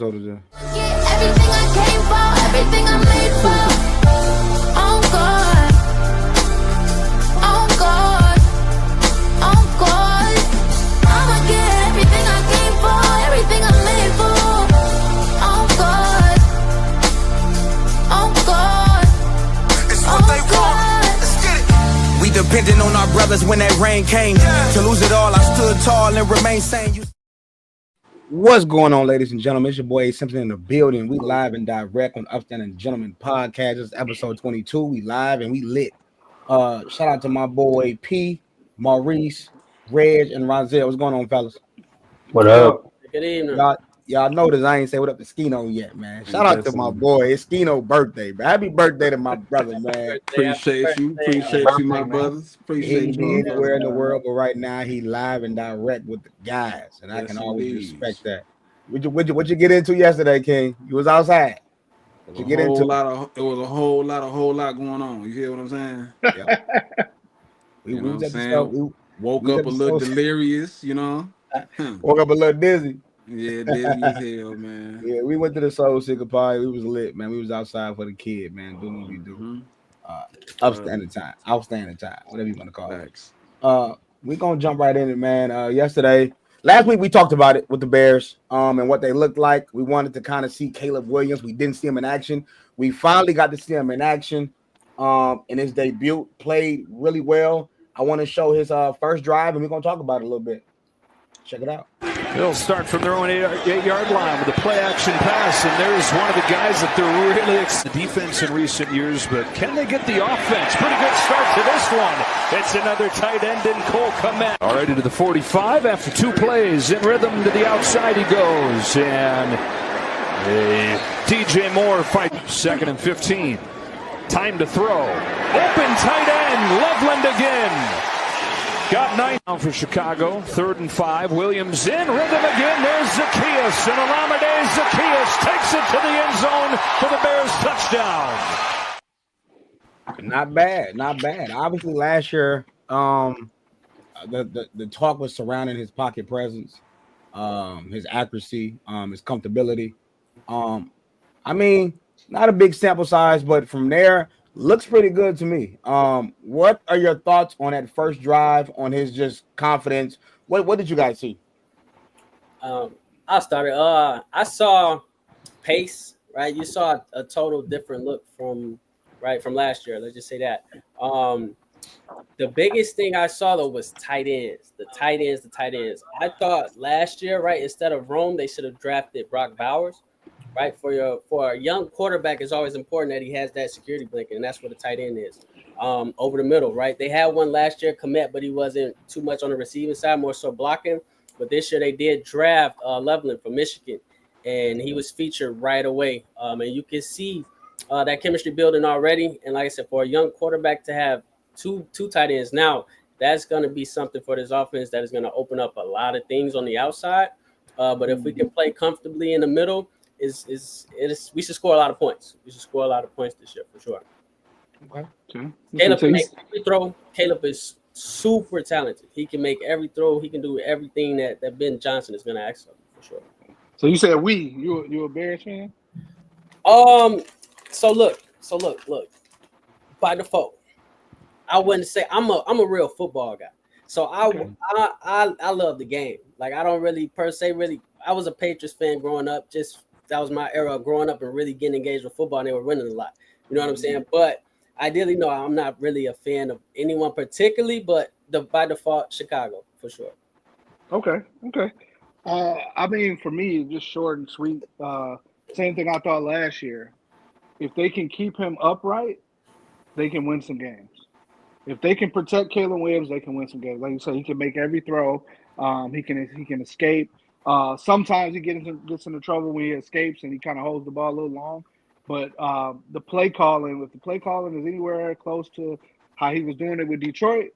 Everything I came for, everything I made for. Oh God, oh God, oh God. I'ma get everything I came for, everything I made for. Oh God, oh God, It's what they want. Let's get it. We depended on our brothers when that rain came. To lose it all, I stood tall and remained sane. What's going on, ladies and gentlemen? It's your boy Simpson in the building. We live and direct on Upstanding Gentlemen Podcast. This is episode 22. We live and we lit. Shout out to my boy P, Maurice, Reg, and Rozelle. What's going on, fellas? What up? Good evening. Y'all notice I ain't say what up to Skino yet, man. Shout out to my boy. It's Skino's birthday, man. Happy birthday to my brother, man. Appreciate you, my brothers. Appreciate you. You anywhere in the world, but right now he live and direct with the guys, and I can always respect that. What you get into yesterday, King? You was outside. It was a whole lot going on. You hear what I'm saying? Yeah. We woke up a little delirious, you know. Woke up a little dizzy. Yeah, dizzy as hell, man. Yeah, we went to the Soul Sicker party. We was lit, man. We was outside for the kid, man. Doing what we do. Outstanding time, whatever you want to call it. We gonna jump right in it, man. Last week we talked about it with the Bears, and what they looked like. We wanted to kind of see Caleb Williams. We didn't see him in action. We finally got to see him in action. In his debut, played really well. I want to show his first drive, and we're gonna talk about it a little bit. Check it out. They'll start from their own 8-yard line with a play-action pass, and there's one of the guys that they're really the defense in recent years, but can they get the offense? Pretty good start to this one. It's another tight end in Cole Kmet. Already to the 45 after 2 plays. In rhythm to the outside he goes, and DJ Moore fight. 2nd and 15. Time to throw. Open tight end. Loveland again. Got 9 now for Chicago. 3rd and 5. Williams in rhythm again. There's Zacchaeus. And Olamide Zacchaeus takes it to the end zone for the Bears touchdown. Not bad. Obviously, last year, the talk was surrounding his pocket presence, his accuracy, his comfortability. I mean, not a big sample size, but from there, looks pretty good to me. What are your thoughts on that first drive, on his just confidence? What did you guys see? I started. I saw pace, right? You saw a total different look from last year. Let's just say that. The biggest thing I saw though was tight ends. The tight ends. I thought last year, right, instead of Rome, they should have drafted Brock Bowers. Right, for a young quarterback, it's always important that he has that security blanket, and that's what a tight end is. Over the middle, right? They had one last year, Kmet, but he wasn't too much on the receiving side, more so blocking. But this year they did draft Loveland from Michigan, and he was featured right away. And you can see that chemistry building already. And like I said, for a young quarterback to have two tight ends now, that's going to be something for this offense that is going to open up a lot of things on the outside. But if we can play comfortably in the middle, we should score a lot of points. We should score a lot of points this year for sure. Okay. Caleb can make every throw. Caleb is super talented. He can make every throw. He can do everything that Ben Johnson is going to ask him for sure. So you said you a Bears fan? So look. By default, I wouldn't say I'm a real football guy. So I love the game. Like I don't really per se really. I was a Patriots fan growing up. Just that was my era of growing up and really getting engaged with football, and they were winning a lot. You know what I'm saying? But ideally, no, I'm not really a fan of anyone particularly, but by default, Chicago for sure. Okay. I mean, for me, just short and sweet. Same thing I thought last year. If they can keep him upright, they can win some games. If they can protect Caleb Williams, they can win some games. Like you said, he can make every throw. He can escape. Sometimes he gets into trouble when he escapes and he kind of holds the ball a little long. But the play calling, if the play calling is anywhere close to how he was doing it with Detroit,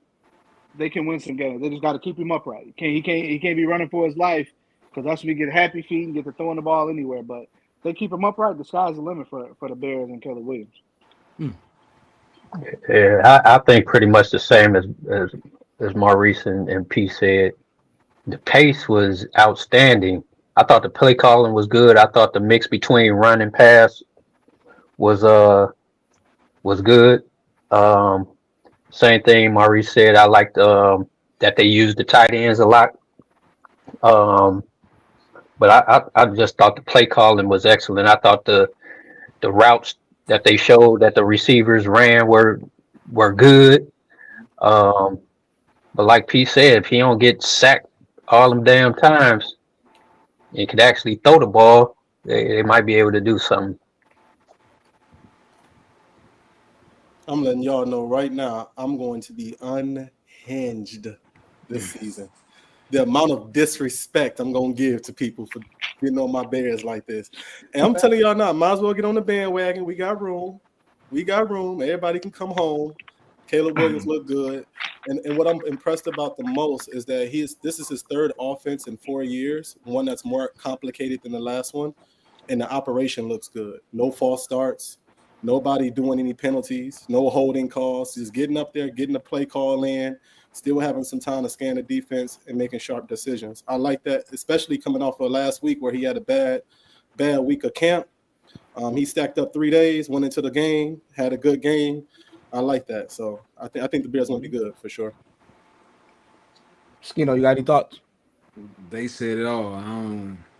they can win some games. They just got to keep him upright. He can't be running for his life because that's when he get happy feet and get to throwing the ball anywhere. But if they keep him upright, the sky's the limit for the Bears and Caleb Williams. Yeah, I think pretty much the same as Maurice and P said. The pace was outstanding, I thought the play calling was good. I thought the mix between run and pass was good. Um, Same thing Maurice said. I liked that they used the tight ends a lot. Um, but I just thought the play calling was excellent. I thought the routes that they showed that the receivers ran were good. Um, but like P said, if he don't get sacked all them damn times and could actually throw the ball, they might be able to do something. I'm letting y'all know right now, I'm going to be unhinged this season. The amount of disrespect I'm going to give to people for getting on my Bears like this. And I'm telling y'all now, might as well get on the bandwagon. We got room. Everybody can come home. Caleb Williams looked good. And what I'm impressed about the most is that this is his third offense in 4 years, one that's more complicated than the last one. And the operation looks good. No false starts. Nobody doing any penalties, no holding calls, just getting up there, getting the play call in, still having some time to scan the defense and making sharp decisions. I like that, especially coming off of last week where he had a bad week of camp. He stacked up 3 days, went into the game, had a good game. I like that. So I think the Bears going to be good for sure. Skino, you got any thoughts? They said it all.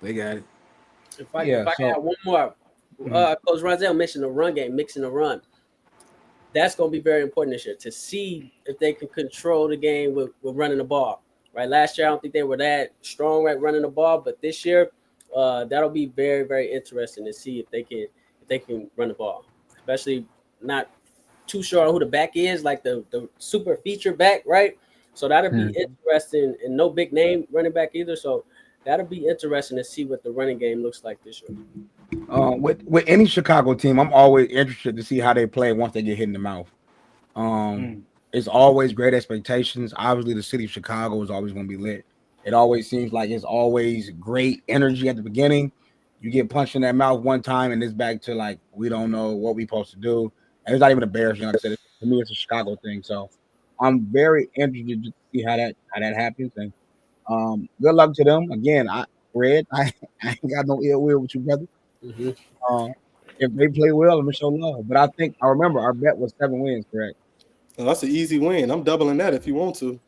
They got it. If I can have one more, Coach Rozelle mentioned the run game, mixing the run. That's going to be very important this year to see if they can control the game with running the ball. Right? Last year, I don't think they were that strong at running the ball, but this year, that'll be very, very interesting to see if they can run the ball. Especially not too sure who the back is, like the super feature back, right? So that'll be interesting, and no big name running back either. So that'll be interesting to see what the running game looks like this year. With any Chicago team, I'm always interested to see how they play once they get hit in the mouth. It's always great expectations. Obviously, the city of Chicago is always going to be lit. It always seems like it's always great energy at the beginning. You get punched in that mouth one time, and it's back to like we don't know what we're supposed to do. And it's not even a Bears thing. Like I said, to me, it's a Chicago thing. So I'm very interested to see how that happens. And good luck to them. Again, I ain't got no ill will with you, brother. If they play well, I'm gonna show love. But I remember our bet was 7 wins, correct? Oh, that's an easy win. I'm doubling that if you want to.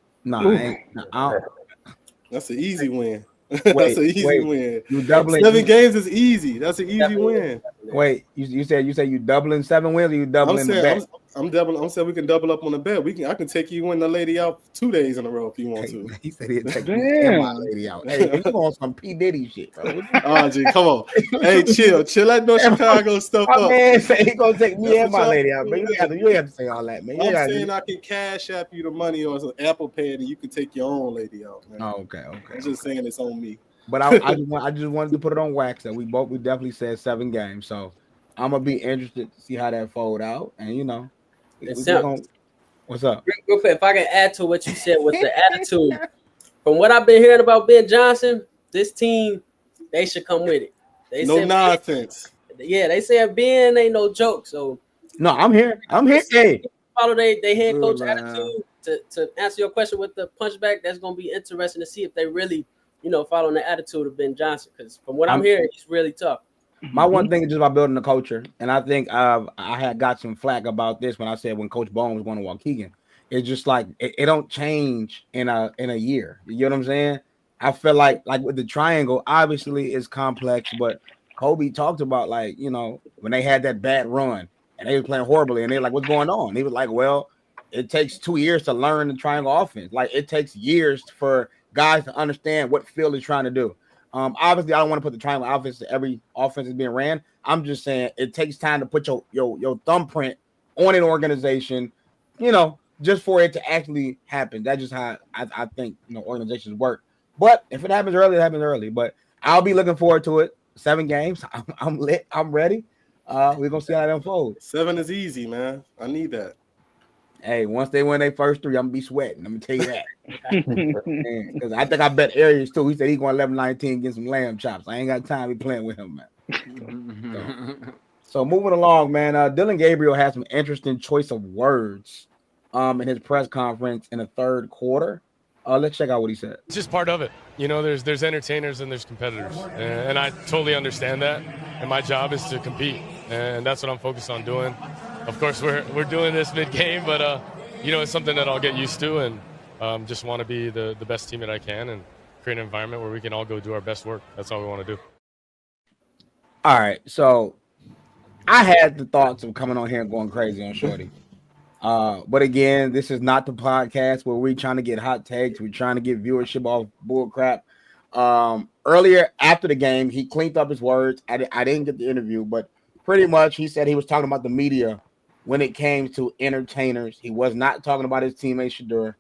That's an easy win. That's an easy win. You doubling 7 games is easy. That's an easy win. Wait, you said you doubling 7 wins, or you doubling the bet? I'm doubling. I'm saying we can double up on the bet. I can take you and the lady out 2 days in a row if you want to. He said he'd take me and my lady out. Hey, you on some P Diddy shit, bro? Oh, G, come on. Hey, chill that no Chicago stuff my up. Man said he gonna take me and my lady out, man. You have to say all that, man. I'm saying I can cash app you the money or some Apple Pay, and you can take your own lady out, man. Oh, okay. I'm just saying it's on me. But I just wanted to put it on wax that we definitely said 7 games. So I'm gonna be interested to see how that fold out. And what's up? Real quick, if I can add to what you said with the attitude, from what I've been hearing about Ben Johnson, this team, they should come with it. No nonsense. They said Ben ain't no joke. So no, I'm here. Hey, follow they head coach attitude to answer your question with the punchback. That's gonna be interesting to see if they really, following the attitude of Ben Johnson. Because from what I'm hearing, he's really tough. My one thing is just about building the culture, and I think I had got some flack about this when I said when Coach Bone was going to Waukegan. It's just like it don't change in a year. You know what I'm saying? I feel like with the triangle, obviously it's complex, but Kobe talked about when they had that bad run and they were playing horribly, and they're like, "What's going on?" He was like, "Well, it takes 2 years to learn the triangle offense. Like it takes years for guys to understand what Phil is trying to do." Obviously, I don't want to put the triangle offense to every offense that's being ran. I'm just saying it takes time to put your thumbprint on an organization, just for it to actually happen. That's just how I think organizations work. But if it happens early, it happens early. But I'll be looking forward to it. 7 games. I'm lit. I'm ready. We're gonna see how that unfolds. 7 is easy, man. I need that. Hey, once they win their first 3, I'm gonna be sweating. I'm gonna tell you that. Because I think I bet Arias too. He said he's going 11-19, get some lamb chops. I ain't got time to be playing with him, man. So moving along, man. Dillon Gabriel had some interesting choice of words in his press conference in the third quarter. Let's check out what he said. It's just part of it. You know, there's entertainers and there's competitors, and I totally understand that. And my job is to compete, and that's what I'm focused on doing. Of course, we're doing this mid-game, but you know, it's something that I'll get used to, and just want to be the best teammate I can and create an environment where we can all go do our best work. That's all we want to do. All right, so I had the thoughts of coming on here and going crazy on Shorty. But again, this is not the podcast where we're trying to get hot takes. We're trying to get viewership off bull crap. Earlier after the game, he cleaned up his words. I didn't get the interview, but pretty much he said he was talking about the media when it came to entertainers. He was not talking about his teammate Shedeur.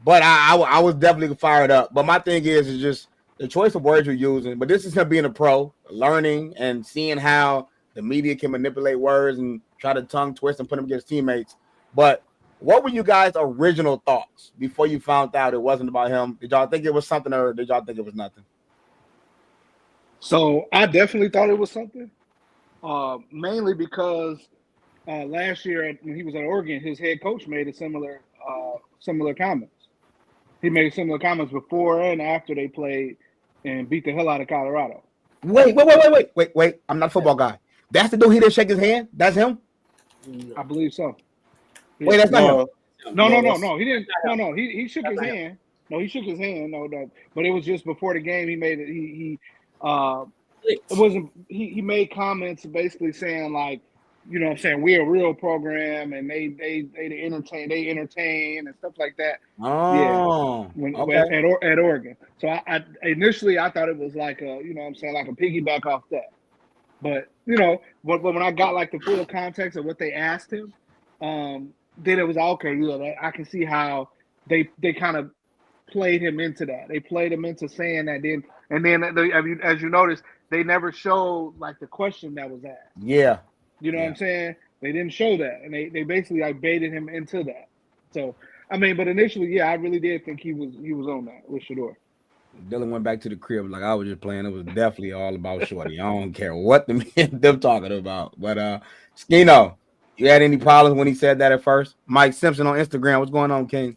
But I was definitely fired up. But my thing is just the choice of words you're using. But this is him being a pro, learning and seeing how the media can manipulate words and try to tongue twist and put them against teammates. But what were you guys' original thoughts before you found out it wasn't about him? Did y'all think it was something, or did y'all think it was nothing? So I definitely thought it was something, mainly because last year when he was at Oregon, his head coach made a similar comments. He made similar comments before and after they played and beat the hell out of Colorado. Wait. I'm not a football guy. That's the dude he didn't shake his hand? That's him? I believe so. Wait, that's not him. No. He didn't. No. He shook his hand. No, he shook his hand. No. But it was just before the game. He made it. It wasn't. He made comments basically saying like, you know what I'm saying, we're a real program and they entertain and stuff like that. Oh, yeah. okay. At Oregon. So I initially I thought it was like a, you know what I'm saying, like a piggyback off that. But you know, but when I got like the full context of what they asked him, then it was okay. Yeah, I can see how they kind of played him into that. They played him into saying that. Then as you notice, they never showed like the question that was asked. Yeah. You know what I'm saying? They didn't show that, and they basically like baited him into that. So I mean, but initially, yeah, I really did think he was on that with Shedeur. Dillon went back to the crib like I was just playing. It was definitely all about Shorty. I don't care what them talking about. But Skino, you had any problems when he said that at first? Mike Simpson on Instagram. What's going on, King?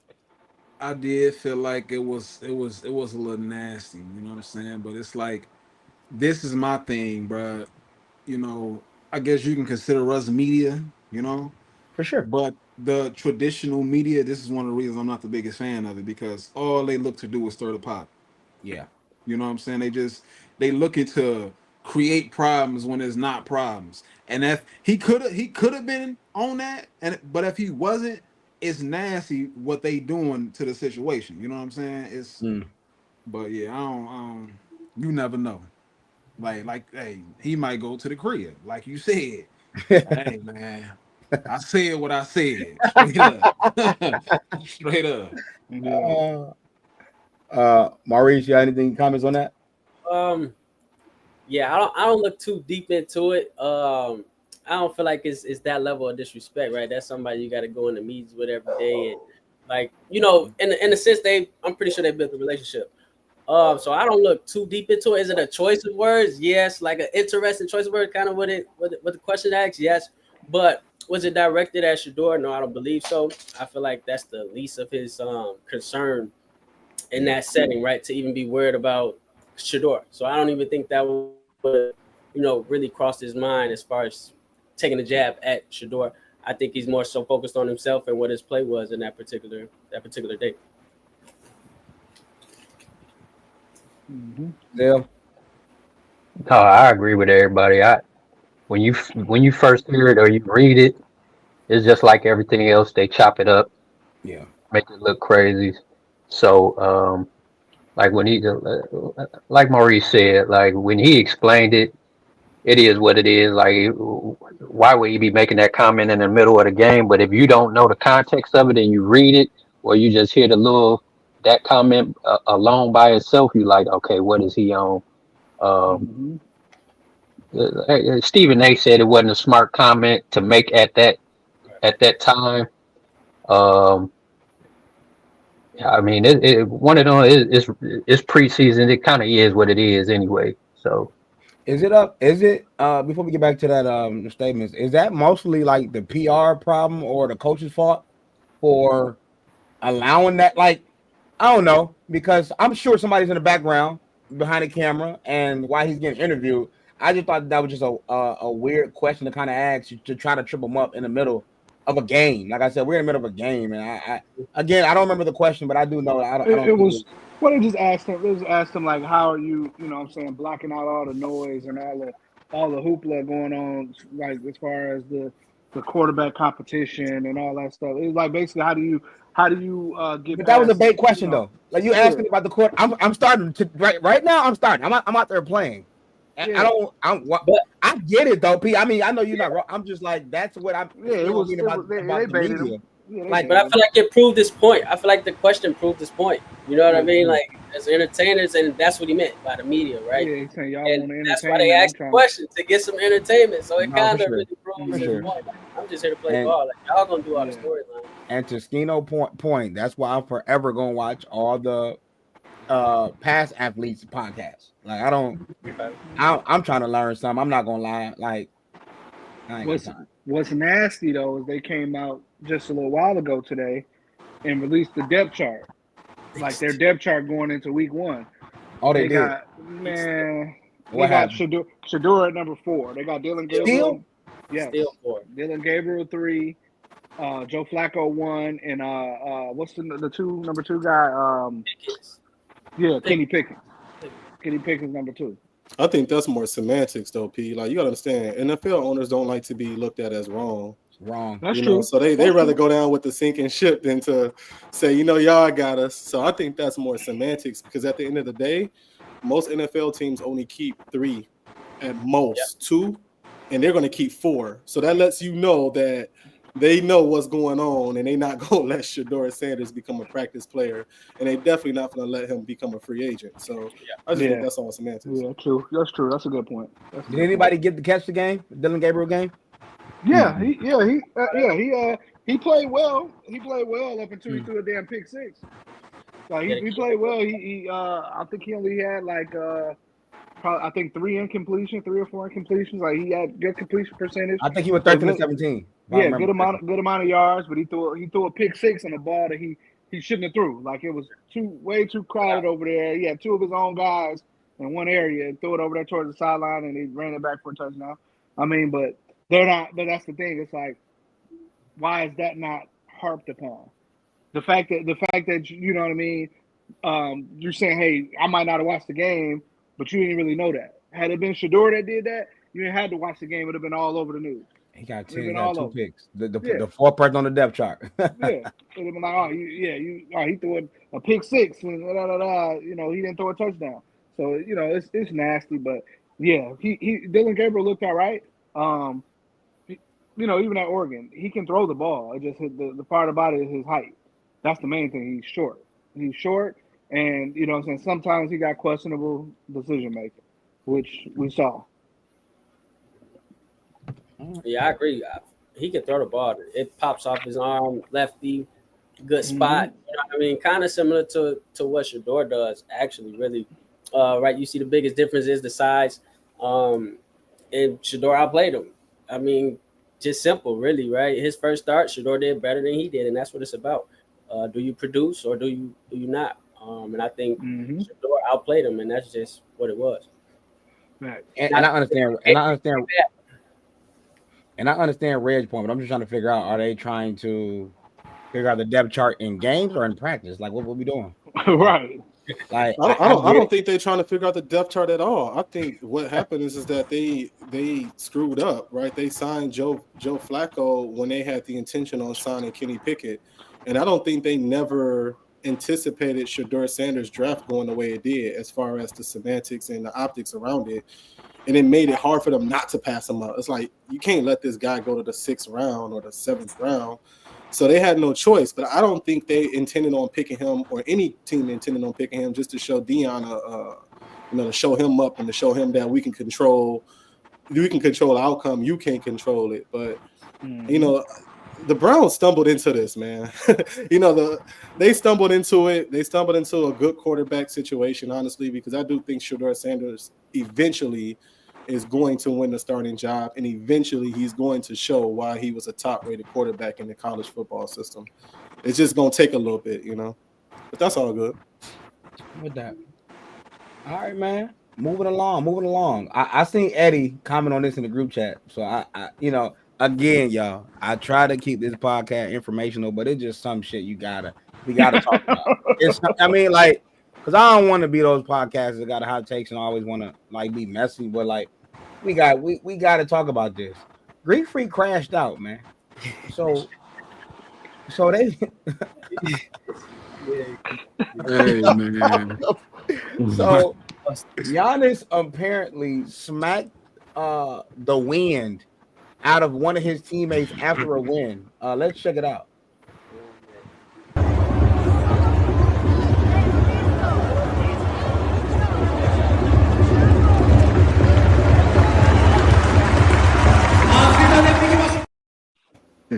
I did feel like it was a little nasty. You know what I'm saying? But it's like, this is my thing, bro. You know, I guess you can consider us media, you know, for sure. But the traditional media, this is one of the reasons I'm not the biggest fan of it, because all they look to do is stir the pot. Yeah. You know what I'm saying? They looking to create problems when there's not problems. And if he could have been on that, but if he wasn't, it's nasty what they doing to the situation. You know what I'm saying? It's but yeah, I don't you never know. Like, hey, he might go to the crib, like you said. Hey, man, I said what I said. Straight up. Straight up. Maurice, you got anything comments on that? Yeah, I don't look too deep into it. I don't feel like it's that level of disrespect, right? That's somebody you got to go in the meetings with every day, and like, you know, in a sense, I'm pretty sure they built a relationship. So I don't look too deep into it. Is it a choice of words? Yes. Like an interesting choice of words, kind of what the question asks? Yes. But was it directed at Shedeur? No, I don't believe so. I feel like that's the least of his concern in that setting, right? To even be worried about Shedeur. So I don't even think that would, you know, really cross his mind as far as taking a jab at Shedeur. I think he's more so focused on himself and what his play was in that particular day. Yeah. No, I agree with everybody. When you first hear it or you read it, it's just like everything else. They chop it up, make it look crazy. So, like when like Maurice said, like when he explained it, it is what it is. Like, why would he be making that comment in the middle of the game? But if you don't know the context of it and you read it, or you just hear that comment alone by itself, you like, okay, what is he on? Stephen A. said it wasn't a smart comment to make at that time. I mean, one of them it's preseason. It kind of is what it is anyway. So, is it before we get back to that statements? Is that mostly like the PR problem or the coach's fault for allowing that, like, I don't know, because I'm sure somebody's in the background behind the camera and while he's getting interviewed. I just thought that was just a weird question to kind of ask you to try to trip him up in the middle of a game. Like I said, we're in the middle of a game, and I don't remember the question, but I do know I It don't think was what they just asked him. They just asked him like, "How are you? You know, what I'm saying, blocking out all the noise and all the hoopla going on, like as far as the quarterback competition and all that stuff." It was like basically, how do you get But that was a past? bait You question know, though. Like you yeah, asked me about the court. I'm starting to right now. I'm starting. I'm out there playing. I yeah, don't. But I get it though, P. I mean, I know you're not wrong. I'm just like that's what I'm. yeah. You know what I mean It was they about the baited him. media. Yeah, they Like but I baited him. feel like it proved this point. I feel like the question proved this point. You know what I mean? Yeah, Like as entertainers, and that's what he meant by the media, right? yeah. He's saying y'all And want that's why they entertainment. I'm asked the trying to. question to get some entertainment. So it no, for kind of sure, really proves for his sure. Mm-hmm. point. Like, I'm just here to play And ball. Like y'all gonna do all the Yeah. storyline. and to Skino point. That's why I'm forever gonna watch all the past athletes podcasts. Like I don't. I'm trying to learn something. I'm not gonna lie. Like I ain't got time. What's nasty though is they came out just a little while ago today and released the depth chart, like their depth chart going into week 1. Oh, they They did. got man, they What got happened? Shador at number 4. They got Dillon Still Gabriel. four. Still? Yes, Still four. Dillon Gabriel 3, Joe Flacco 1, and what's the number 2 guy? Pickens. Yeah, Kenny Pickens. Kenny Pickens number 2. I think that's more semantics, though, P. Like you gotta understand, NFL owners don't like to be looked at as wrong. Wrong. That's You know, true. so they That's rather true. go down with the sinking ship than to say, y'all got us. So I think that's more semantics because at the end of the day, most NFL teams only keep 3 at most, 2, and they're going to keep 4. So that lets you know that they know what's going on and they're not going to let Shador Sanders become a practice player, and they definitely not going to let him become a free agent. So I just think Yeah. that's all semantics. Yeah, true. That's true. That's a good point. Did anybody get to catch the game? Dillon Gabriel game? Yeah, he played well. He played well up until he threw a damn pick 6. Like he played well. I think he only had like probably I think 3 or 4 incompletions. Like he had good completion percentage. I think he was 13 to 17. Yeah, good amount of yards, but he threw a pick 6 on a ball that he shouldn't have threw. Like it was way too crowded over there. He had 2 of his own guys in one area and threw it over there towards the sideline, and he ran it back for a touchdown. I mean, but they're not. But that's the thing. It's like, why is that not harped upon? The fact that you know what I mean. You're saying, hey, I might not have watched the game, but you didn't really know that. Had it been Shador that did that, you didn't have to watch the game. It would have been all over the news. He got 10. He He got 2 over. picks. The 4th person on the depth chart. Yeah, it would have been like, he threw a pick 6 and he didn't throw a touchdown. So it's nasty, but yeah, Dillon Gabriel looked all right. Even at Oregon, he can throw the ball. It just the part about it is his height. That's the main thing. He's short. And what I'm saying, sometimes he got questionable decision making, which we saw. Yeah, I agree. He can throw the ball. It pops off his arm, lefty, good spot. Mm-hmm. You know what I mean? Kind of similar to what Shador does, actually, really. Right, you see the biggest difference is the size. And Shador outplayed him. I mean, just simple, really, right? His first start, Shador did better than he did, and that's what it's about. Do you produce or do you not? And I think Shador outplayed him, and that's just what it was. Right. And I understand. And I understand Red's point, but I'm just trying to figure out: are they trying to figure out the depth chart in games or in practice? Like, what we doing? Right. Like, I don't think they're trying to figure out the depth chart at all. I think what happened is that they screwed up, right? They signed Joe Flacco when they had the intention on signing Kenny Pickett, and I don't think they never anticipated Shador Sanders' draft going the way it did, as far as the semantics and the optics around it. And it made it hard for them not to pass him up. It's like, you can't let this guy go to the 6th round or the 7th round. So they had no choice. But I don't think they intended on picking him, or any team intended on picking him, just to show Dion, to show him up and to show him that we can control the outcome. You can't control it. But, the Browns stumbled into this, man. They stumbled into it. They stumbled into a good quarterback situation, honestly, because I do think Shador Sanders eventually is going to win the starting job, and eventually he's going to show why he was a top-rated quarterback in the college football system. It's just gonna take a little bit, but that's all good. With that. All right, man. Moving along. I seen Eddie comment on this in the group chat. So I again, y'all, I try to keep this podcast informational, but it's just some shit we gotta talk about. Because I don't want to be those podcasts that got hot takes and always want to be messy, but we got to talk about this. Greek Freak crashed out, man. So they hey man. So Giannis apparently smacked the wind out of one of his teammates after a win. Let's check it out.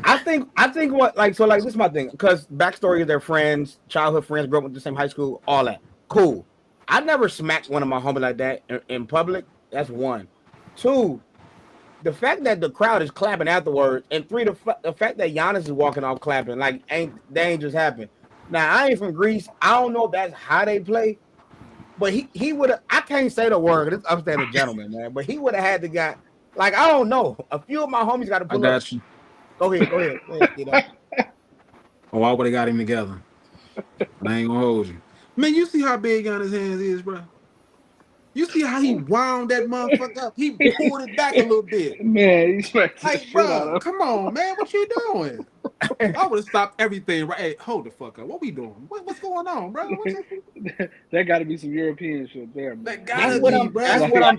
I think what this is my thing, because backstory is they're friends, childhood friends, grew up with the same high school, all that. Cool. I never smacked one of my homies like that in public. That's one. Two, the fact that the crowd is clapping afterwards, and three, the fact that Giannis is walking off clapping, that ain't just happened. Now I ain't from Greece. I don't know if that's how they play, but he would have. I can't say the word. It's upstanding gentleman, man. But he would have had to got I don't know. A few of my homies got to pull up. You. Go ahead. Oh, I would have got him together. I ain't gonna hold you. Man, you see how big on his hands is, bro? You see how he wound that motherfucker up? He pulled it back a little bit. Man, he's bro, come on, man. What you doing? I would have stopped everything. Right? Hey, hold the fuck up. What we doing? What's going on, bro? There got to be some European shit there, man. That's what I'm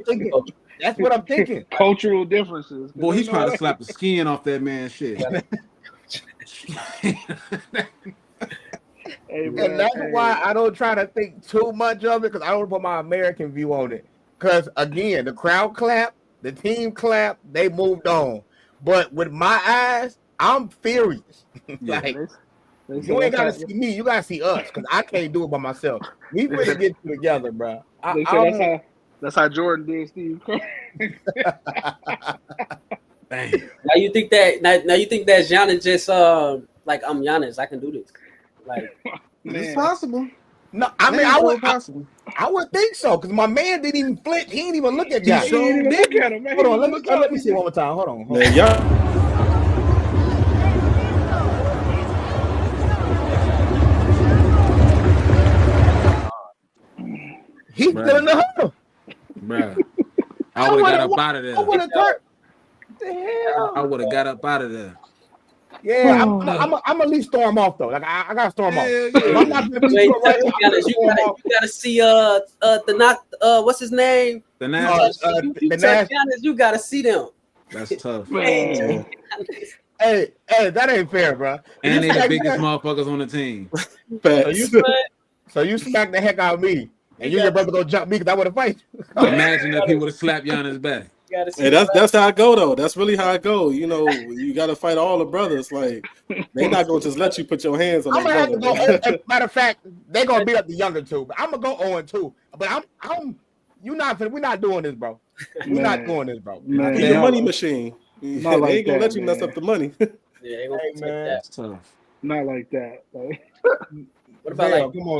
thinking. That's what I'm thinking. Cultural differences. Boy, he's trying to slap the skin off that man's shit. Hey, man, and that's why I don't try to think too much of it, because I don't put my American view on it. Because again, the crowd clapped, the team clapped, they moved on. But with my eyes, I'm furious. You ain't gotta see me, you gotta see us, because I can't do it by myself. We really get together, bro. That's how Jordan did Steve Kerr. Dang. Now you think that Giannis just I'm Giannis, I can do this. It's possible. No, I mean I would think so, because my man didn't even flip. He didn't even look at Giannis. He didn't even look at him, man. Hold on, let me see one more time. Hold on. Man, y'all. He's still in the huddle. Bruh. I would have got up out of there. I would have turned. The hell? I would have got up out of there. Yeah, I'm at least storm off though. I gotta storm off. Yeah. I'm not gonna be you gotta see what's his name? The Nash. You gotta see them. That's tough. Hey, that ain't fair, bro. And they the biggest motherfuckers on the team. So you smacked the heck out of me, and your brother go jump me because I would have fight. Imagine if he would have slapped Giannis back. Hey, that's how I go though. That's really how I go. You got to fight all the brothers. Like they're not going to just let you put your hands on. I'm gonna have to go. Matter of fact, they're gonna beat up the younger two. But I'm gonna go 0-2. But we're not doing this, bro. We're not doing this, bro. He's a money machine. They ain't gonna let you mess up the money. Yeah, man, that's tough. Not like that. What about Zell, come on,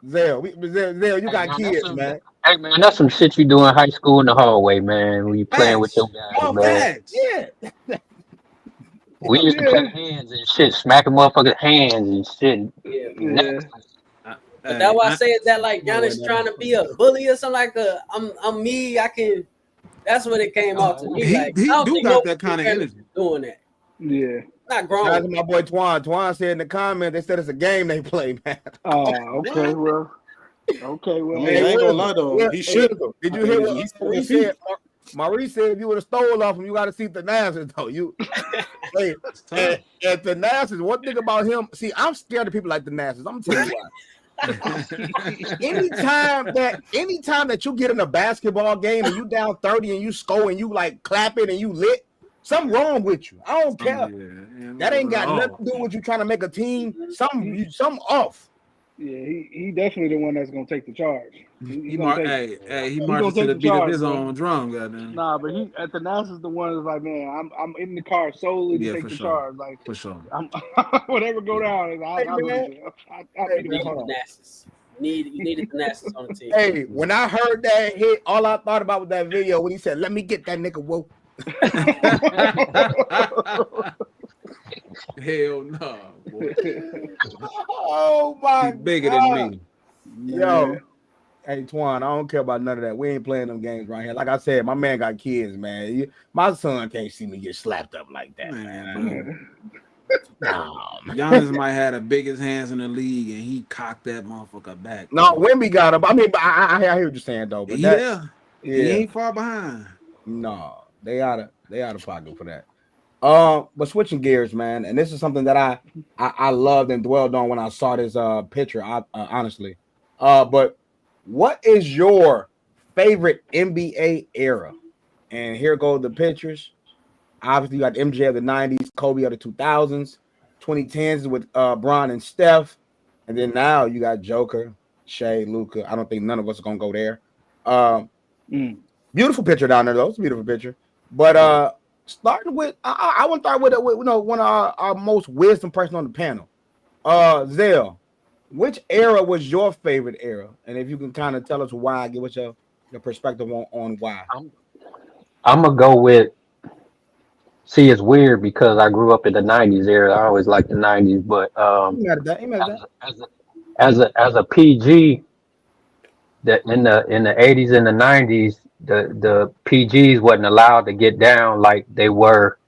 Zell, you got kids, man. Hey man, that's some shit you do in high school in the hallway, man. When you playing with your guys, man. Yeah. We used to play hands and shit, smacking motherfuckers' hands and shit. Yeah. But that's why I say is that Giannis trying to be a bully or something I'm me. I can. That's what it came off to me. He do got that kind of energy. Doing that. Yeah. Not grown. That's my boy Twan. Twan said in the comment they said it's a game they play, man. Oh, okay, well. Okay, well. I mean, I ain't gonna lie though. He should. Did you hear what Maurice said? Maurice said if you would have stole off him, you got to see the Nazis though. And the Nazis, one thing about him, see, I'm scared of people like the Nazis. I'm gonna tell you why. anytime that you get in a basketball game and you down 30 and you score and you clapping and you lit, something wrong with you. I don't care. That ain't got nothing to do with you trying to make a team. Something off. Yeah, he definitely the one that's gonna take the charge. He gonna take he he gonna marches to take the the beat of charge, his bro. own drum, goddamn. Nah, but he at the NASA's the one that's like, man, I'm in the car solely to Yeah, take for the sure. charge. Like, For sure. I'm whatever go down, Hey I'll be man, there. I'll hey be the man, one. hold on. You needed the Nassus on the team. Hey, when I heard that hit, all I thought about was that video when he said, "Let me get that nigga." Whoa. Hell no, boy. Oh my He bigger than god, me. yo. Man. Hey Twan, I don't care about none of that. We ain't playing them games right here. Like I said, my man got kids, man. My son can't see me get slapped up like that, Man, man. bro. No, man. Giannis might have the biggest hands in the league, and he cocked that motherfucker back. No, Wemby got him. I mean, I hear what you're saying though. But that, Yeah, he yeah, ain't far behind. no, they out of pocket for that. But switching gears, man, and this is something that I loved and dwelled on when I saw this picture. Honestly, but what is your favorite NBA era? And here go the pictures. Obviously, you got MJ of the 90s, Kobe of the 2000s, 2010s with Bron and Steph. And then now you got Joker, Shea, Luka. I don't think none of us are going to go there. Beautiful picture down there, though. It's a beautiful picture. But starting with, I want to start with one of our most wisdom person on the panel. Zell, which era was your favorite era? And if you can kind of tell us why, give us your perspective on why. I'm gonna go with. See, it's weird because I grew up in the '90s era. I always liked the '90s, but You mad at that? You mad at that? as a PG, that in the '80s and the '90s, the PGs wasn't allowed to get down like they were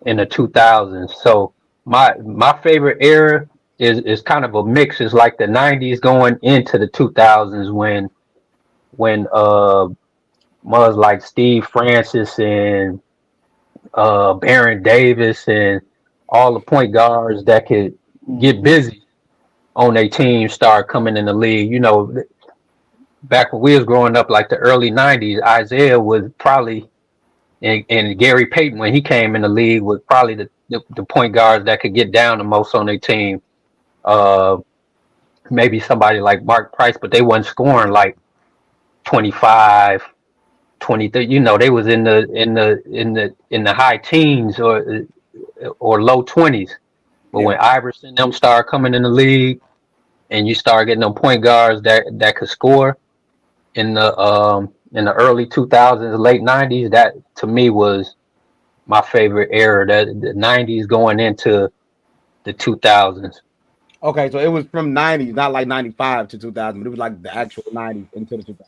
in the 2000s. So my favorite era is kind of a mix. It's like the '90s going into the 2000s when was like Steve Francis and Baron Davis and all the point guards that could get busy on their team start coming in the league. You know, back when we was growing up, like the early '90s, Isaiah was probably and Gary Payton when he came in the league was probably the point guards that could get down the most on their team. Maybe somebody like Mark Price, but they wasn't scoring like 25, 20. You know, they was in the high teens or low 20s. But when Iverson them start coming in the league and you start getting them point guards that could score in the early 2000s, late 90s, that to me was my favorite era. That the 90s going into the 2000s. Okay, so it was from 90s, not like 95 to 2000, but it was like the actual 90s into the 2000s.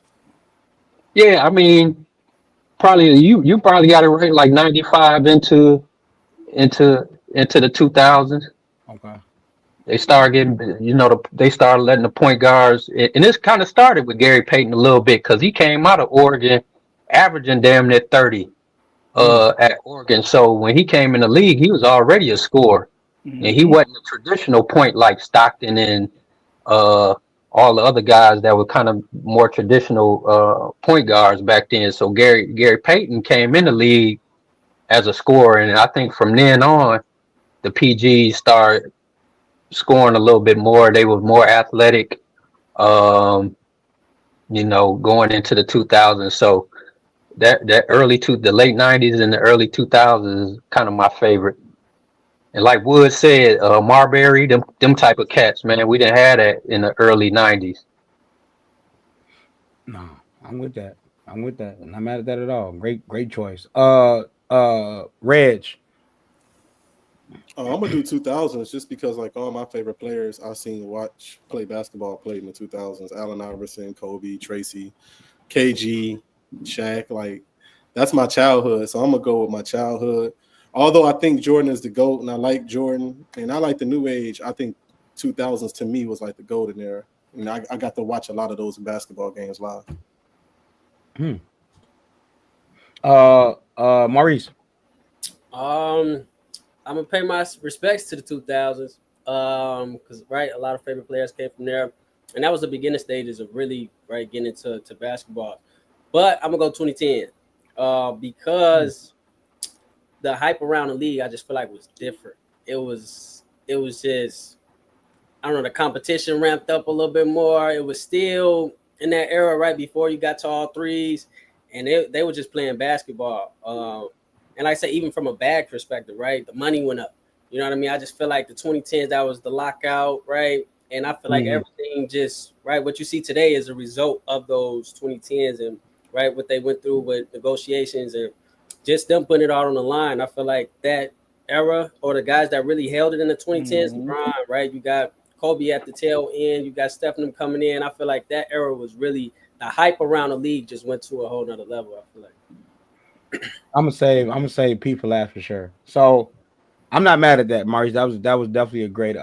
Yeah, I mean, probably you probably got it right, like 95 into the 2000s. Okay. They started getting, they started letting the point guards, and this kind of started with Gary Payton a little bit because he came out of Oregon, averaging damn near 30 at Oregon. So when he came in the league, he was already a scorer, and he wasn't a traditional point like Stockton and all the other guys that were kind of more traditional point guards back then. So Gary Payton came in the league as a scorer, and I think from then on, the PGs started scoring a little bit more. They were more athletic, going into the 2000s. So that the late 90s and the early 2000s is kind of my favorite. And like Wood said, Marbury, them type of cats, man, we didn't have that in the early 90s. No, I'm with that. I'm not mad at that at all. Great choice. Reg. I'm gonna do 2000s just because like all my favorite players I've seen play basketball played in the 2000s. Allen Iverson, Kobe, Tracy, KG, Shaq. Like that's my childhood. So I'm gonna go with my childhood. Although I think Jordan is the GOAT, and I like Jordan, and I like the new age. I think 2000s to me was like the golden era. And I got to watch a lot of those basketball games live. Maurice. I'm gonna pay my respects to the 2000s, because a lot of favorite players came from there, and that was the beginning stages of really getting into basketball. But I'm gonna go 2010, because the hype around the league I just feel like was different. It was just, I don't know, the competition ramped up a little bit more. It was still in that era right before you got to all threes, and they were just playing basketball. And like I say, even from a bag perspective, right, the money went up. You know what I mean? I just feel like the 2010s, that was the lockout, right? And I feel like everything just, right, what you see today is a result of those 2010s and, right, what they went through with negotiations and just them putting it all on the line. I feel like that era, or the guys that really held it in the 2010s, LeBron, right? You got Kobe at the tail end. You got Stephen coming in. I feel like that era was really, the hype around the league just went to a whole nother level, I feel like. I'm gonna say people last for sure. So I'm not mad at that, Maurice. That was definitely a great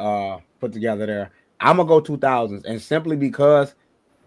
put together there. I'm gonna go 2000s, and simply because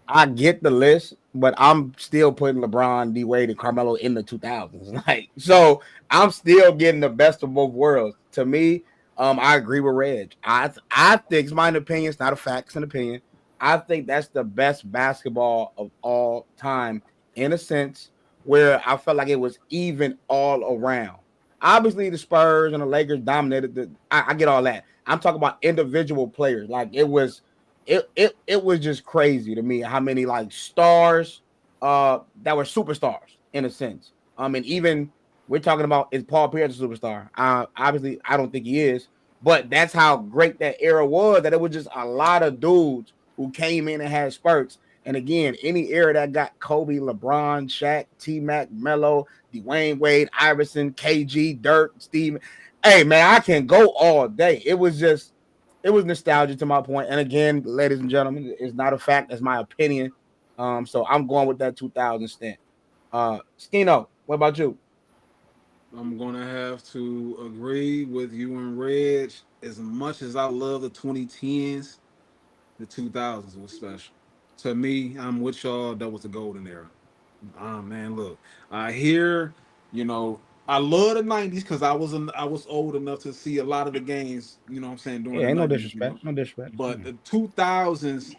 I get the list, but I'm still putting LeBron, D Wade, and Carmelo in the 2000s. Like, so I'm still getting the best of both worlds. To me, I agree with Reg. I think it's my opinion. It's not a fact. It's an opinion. I think that's the best basketball of all time, in a sense where I felt like it was even all around. Obviously, the Spurs and the Lakers dominated. I get all that. I'm talking about individual players. Like, it was just crazy to me how many like stars that were superstars in a sense. And even we're talking about, is Paul Pierce a superstar? Obviously, I don't think he is, but that's how great that era was, that it was just a lot of dudes who came in and had spurts. And again, any era that got Kobe, LeBron, Shaq, T-Mac, Melo, Dwayne Wade, Iverson, KG, Dirk, Steven. Hey, man, I can go all day. It was nostalgia, to my point. And again, ladies and gentlemen, it's not a fact. That's my opinion. So I'm going with that 2000 stint. Skino, what about you? I'm gonna have to agree with you and Reg. As much as I love the 2010s, the 2000s was special. To me, I'm with y'all. That was the golden era. Man, look, I hear, you know, I love the 90s because I was old enough to see a lot of the games. You know what I'm saying, during Yeah, the ain't no 90s. You disrespect. know, No disrespect. but the 2000s.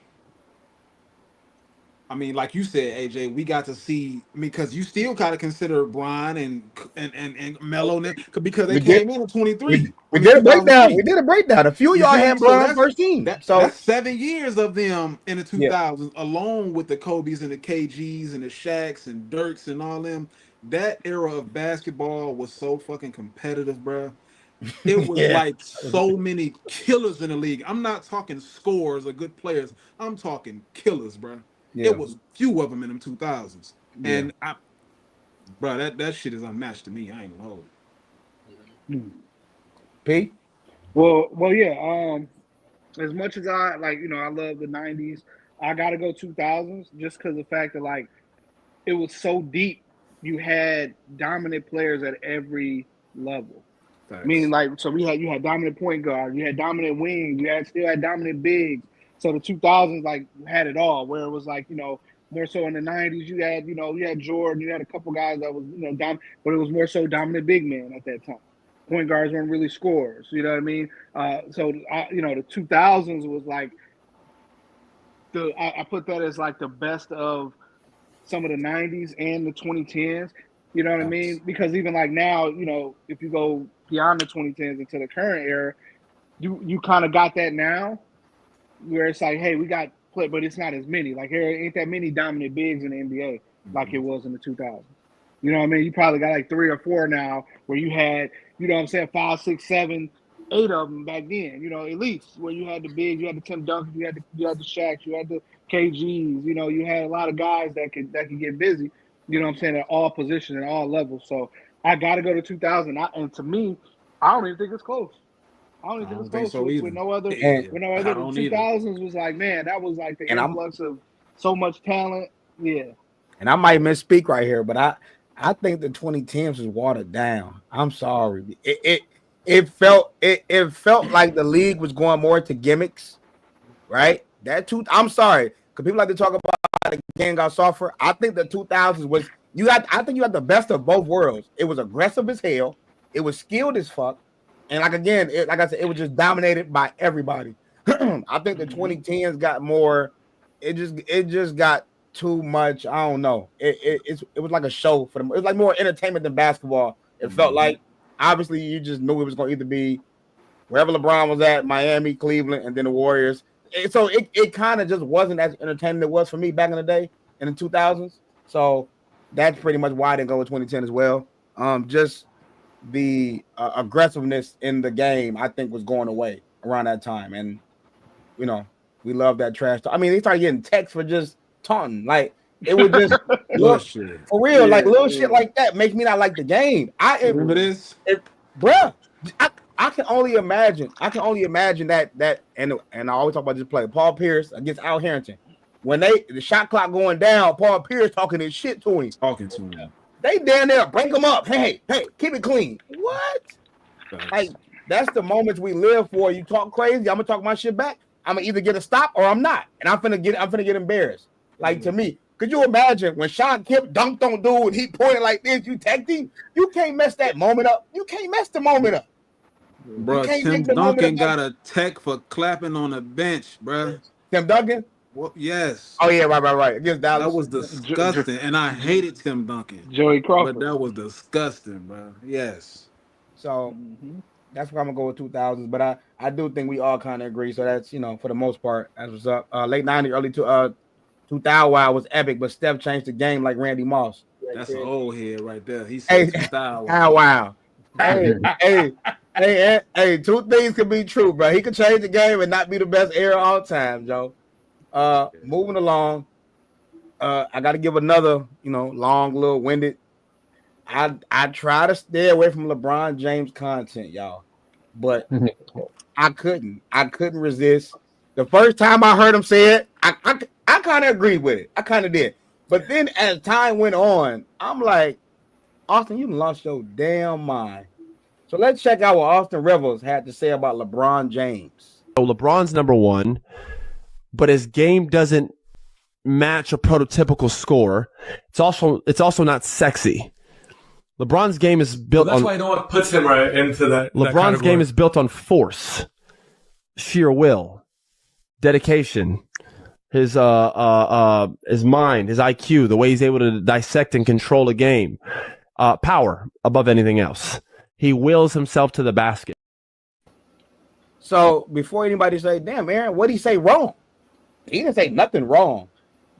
I mean, like you said, AJ, we got to see. I mean, because you still got to consider Brian and Melo because they We did came in at we 23. I we mean, did a breakdown. We 2003. did a breakdown. A few of You y'all feel me? had So Bron first team. that's So 7 years of them in the yeah, 2000s, along with the Kobe's and the KGs and the Shaqs and Dirks and all them. That era of basketball was so fucking competitive, bro. It was yeah, like so many killers in the league. I'm not talking scores or good players. I'm talking killers, bro. It yeah, was few of them in them 2000s, yeah. and bro, that shit is unmatched to me. I ain't gonna hold P. Well, yeah. As much as I like, I love the '90s. I gotta go 2000s just because the fact that like it was so deep. You had dominant players at every level. Meaning, facts. like, so you had dominant point guard, you had dominant wing, still had dominant bigs. So the 2000s like had it all. Where it was like, more so in the '90s, you had Jordan, you had a couple guys that was but it was more so dominant big man at that time. Point guards weren't really scorers. You know what I mean? The 2000s was like I put that as like the best of some of the '90s and the 2010s. You know what I Facts. mean? Because even like now, if you go beyond the 2010s into the current era, you kind of got that now, where it's like, hey, we got play, but it's not as many. Like there ain't that many dominant bigs in the NBA like it was in the 2000s. You know what I mean? You probably got like 3 or 4 now, where you had, what I'm saying, 5, 6, 7, 8 of them back then. At least where you had the bigs, you had the Tim Duncans, you had the Shaqs, you had the KGs. You had a lot of guys that could get busy. You know what I'm saying, at all positions and all levels. So I got to go to 2000. And to me, I don't even think it's close. I don't even I think it's don't think close so with either. no other. And With no I other, the don't either. 2000s was like, man, that was like the and I'm influx of so much talent. Yeah. and I might misspeak right here, but I think the 2010s was watered down. I'm sorry. It felt like the league was going more to gimmicks, right? I'm sorry, because people like to talk about how the game got softer. I think the 2000s was I think you had the best of both worlds. It was aggressive as hell, it was skilled as fuck, and like again, like I said, it was just dominated by everybody. I think the 2010s got more. It just got too much. I don't know. It was like a show for them. It was like more entertainment than basketball. It felt like obviously you just knew it was going to either be wherever LeBron was at, Miami, Cleveland, and then the Warriors. And so it kind of just wasn't as entertaining as it was for me back in the day in the 2000s. So that's pretty much why I didn't go with 2010 as well. Just the aggressiveness in the game, I think, was going away around that time. And, you know, we love that trash talk. I mean, they started getting texts for just taunting. Like, it was just look, for real, like little shit like that makes me not like the game. Remember this? Bruh, I can only imagine. I can only imagine that and I always talk about this play. Paul Pierce against Al Harrington. When the shot clock going down, Paul Pierce talking his shit to him. They down there, break them up. Hey, keep it clean. What? Like, that's the moments we live for. You talk crazy, I'm gonna talk my shit back. I'm gonna either get a stop or I'm not, and I'm finna get embarrassed. Like, to me, could you imagine when Sean Kemp dunked on dude and he pointed like this? You tagged him. You can't mess that moment up. You can't mess the moment up. Bro, Tim Duncan got a tech for clapping on the bench, bro. Tim Duncan? Well, yes. Oh yeah, right. Against Dallas. That was disgusting, and I hated Tim Duncan. Joey Crawford. But that was disgusting, bro. Yes. So that's why I'm gonna go with 2000s. But I do think we all kind of agree. So that's, you know, for the most part, that's what's up. Late 90s, early 2000 was epic, but Steph changed the game like Randy Moss. That's an old head right there. He said style. Wow. Hey, two things can be true, bro. He could change the game and not be the best era all time, Joe. Moving along. I got to give another, you know, long, little winded. I try to stay away from LeBron James content, y'all, but I couldn't resist. The first time I heard him say it, I kind of agreed with it. I kind of did. But then as time went on, I'm like, Austin, you lost your damn mind. So let's check out what Austin Rivers had to say about LeBron James. So LeBron's number one, but his game doesn't match a prototypical score. It's also not sexy. LeBron's game is built that's why no one puts him right into that. LeBron's game is built on force, sheer will, dedication, his mind, his IQ, the way he's able to dissect and control a game, power above anything else. He wills himself to the basket. So before anybody say, damn, Aaron, what did he say wrong? He didn't say nothing wrong.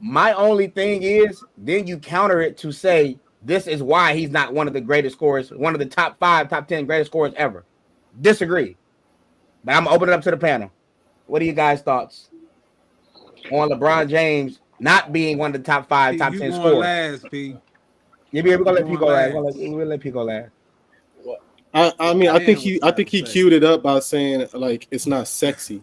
My only thing is, then you counter it to say, this is why he's not one of the greatest scorers, one of the top 5, top 10 greatest scorers ever. Disagree. But I'm going to open it up to the panel. What are you guys' thoughts on LeBron James not being one of the top 5, top 10 scorers? Last, P. Yeah, we're going to let P go last. We'll let P go last. I mean, I think he queued it up by saying like it's not sexy,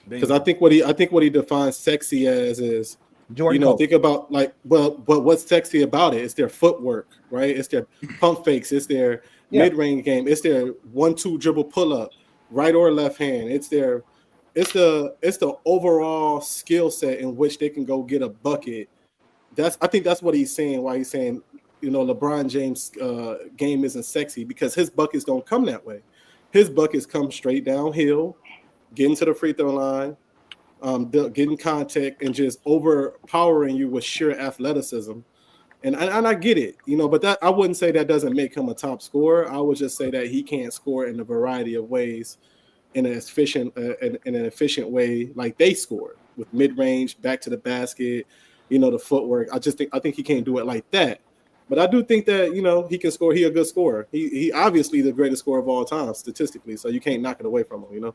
because I think what he defines sexy as is, Jordan, you know, think about like, but what's sexy about it? It's their footwork, right? It's their pump fakes, it's their mid-range game, it's their 1-2 dribble pull up, right or left hand. It's the overall skill set in which they can go get a bucket. I think that's what he's saying. Why he's saying, you know, LeBron James' game isn't sexy, because his buckets don't come that way. His buckets come straight downhill, getting to the free throw line, getting contact, and just overpowering you with sheer athleticism. And I get it, you know, but that I wouldn't say that doesn't make him a top scorer. I would just say that he can't score in a variety of ways in an efficient way like they scored, with mid-range, back to the basket, you know, the footwork. I think he can't do it like that. But I do think that, you know, he can score. He a good scorer. He obviously the greatest scorer of all time statistically. So you can't knock it away from him, you know.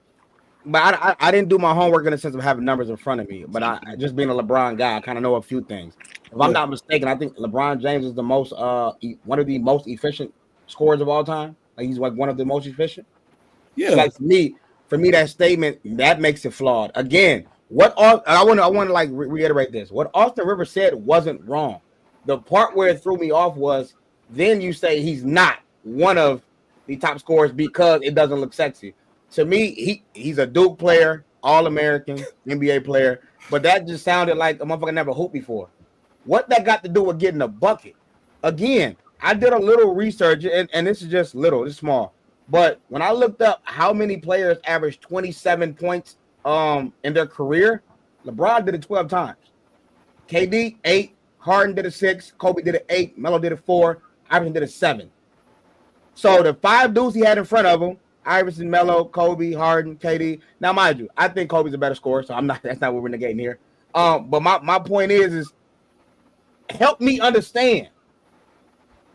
But I didn't do my homework in the sense of having numbers in front of me. But I just being a LeBron guy, I kind of know a few things. If I'm not mistaken, I think LeBron James is the most one of the most efficient scorers of all time. Like, he's like one of the most efficient. Yeah. So like for me, that statement that makes it flawed. Again, I want to like reiterate this. What Austin Rivers said wasn't wrong. The part where it threw me off was then you say he's not one of the top scorers because it doesn't look sexy. To me, he's a Duke player, All-American, NBA player, but that just sounded like a motherfucker never hooped before. What that got to do with getting a bucket? Again, I did a little research, and this is just little, it's small. But when I looked up how many players averaged 27 points in their career, LeBron did it 12 times. KD, 8. Harden did a 6, Kobe did an 8, Melo did a 4, Iverson did a 7. So the 5 dudes he had in front of him, Iverson, Melo, Kobe, Harden, KD. Now, mind you, I think Kobe's a better scorer, so that's not what we're negating here. But my point is help me understand.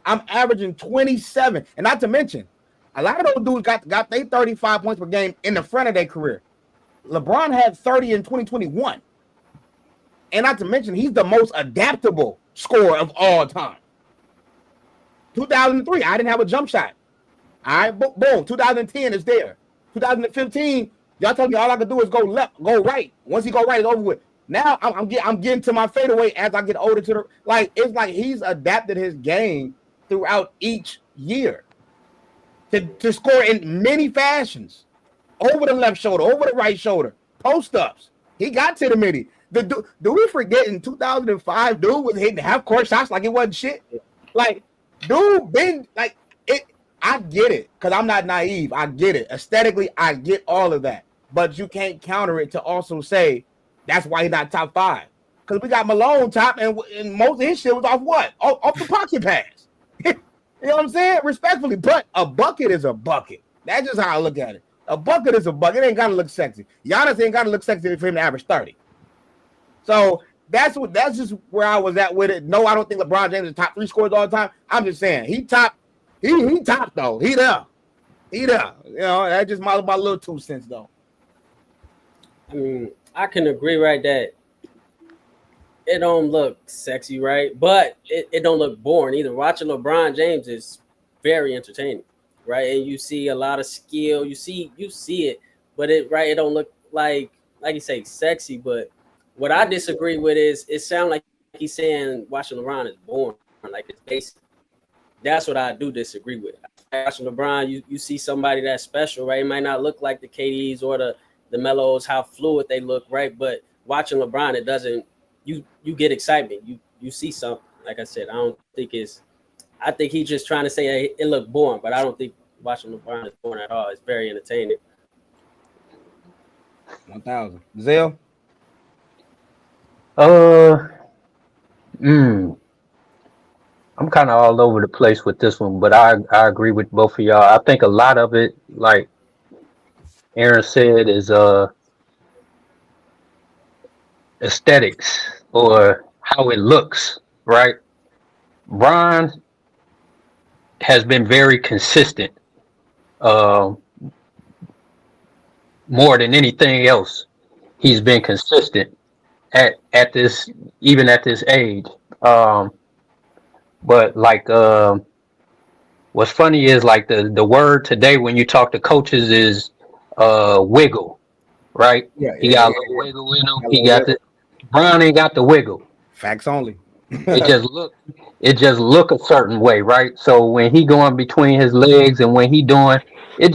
I'm averaging 27, and not to mention, a lot of those dudes got they 35 points per game in the front of their career. LeBron had 30 in 2021. And not to mention, he's the most adaptable scorer of all time. 2003, I didn't have a jump shot. All right, boom. 2010 is there. 2015, y'all tell me all I can do is go left, go right. Once he go right, it's over with. Now I'm getting to my fadeaway as I get older. It's like he's adapted his game throughout each year to score in many fashions. Over the left shoulder, over the right shoulder, post ups. He got to the midi. Do we forget in 2005, dude was hitting half court shots like it wasn't shit? Like, dude, been like it. I get it because I'm not naive. I get it. Aesthetically, I get all of that. But you can't counter it to also say that's why he's not top 5. Because we got Malone top, and most of his shit was off what? Off the pocket pass. You know what I'm saying? Respectfully. But a bucket is a bucket. That's just how I look at it. A bucket is a bucket. It ain't got to look sexy. Giannis ain't got to look sexy for him to average 30. So that's just where I was at with it. No, I don't think LeBron James is top 3 scorers all the time. I'm just saying he top though. He there. You know, that's just my little 2 cents though. I mean, I can agree, right, that it don't look sexy, right? But it don't look boring either. Watching LeBron James is very entertaining, right? And you see a lot of skill. You see it, but it don't look like you say sexy. But what I disagree with is it sounds like he's saying watching LeBron is boring, like it's basic. That's what I do disagree with. Watching LeBron, you see somebody that's special, right? It might not look like the KDs or the Melos, how fluid they look, right? But watching LeBron, it doesn't. You get excitement. You see something. Like I said, I think he's just trying to say hey, it looked boring, but I don't think watching LeBron is boring at all. It's very entertaining. 1,000. Zell? I'm kind of all over the place with this one, but I agree with both of y'all. I think a lot of it, like Aaron said, is aesthetics or how it looks, right? Bron has been very consistent, more than anything else. He's been consistent at this, even at this age. But like, what's funny is like the word today when you talk to coaches is wiggle, right? He got a little wiggle in him. He got Bron ain't got the wiggle. Facts only. It just look a certain way, right? So when he going between his legs and when he doing, it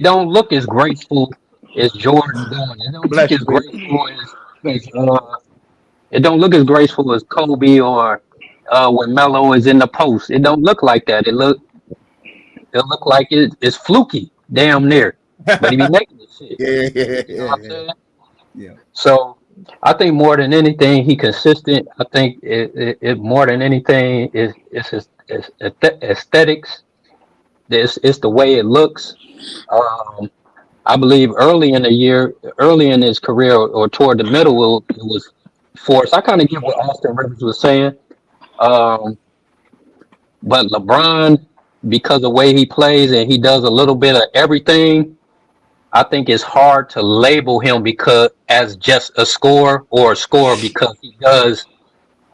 don't look as graceful as Jordan doing. It don't look as graceful as it don't look as graceful as Kobe or when Melo is in the post. It don't look like that. It look like it's fluky, damn near. But he be making this shit. You know what I'm saying? Yeah. So I think more than anything, he consistent. I think it more than anything is aesthetics. It's the way it looks. I believe early in his career or toward the middle, it was forced. I kind of get what Austin Rivers was saying. But LeBron, because of the way he plays and he does a little bit of everything, I think it's hard to label him as just a scorer or a scorer because he does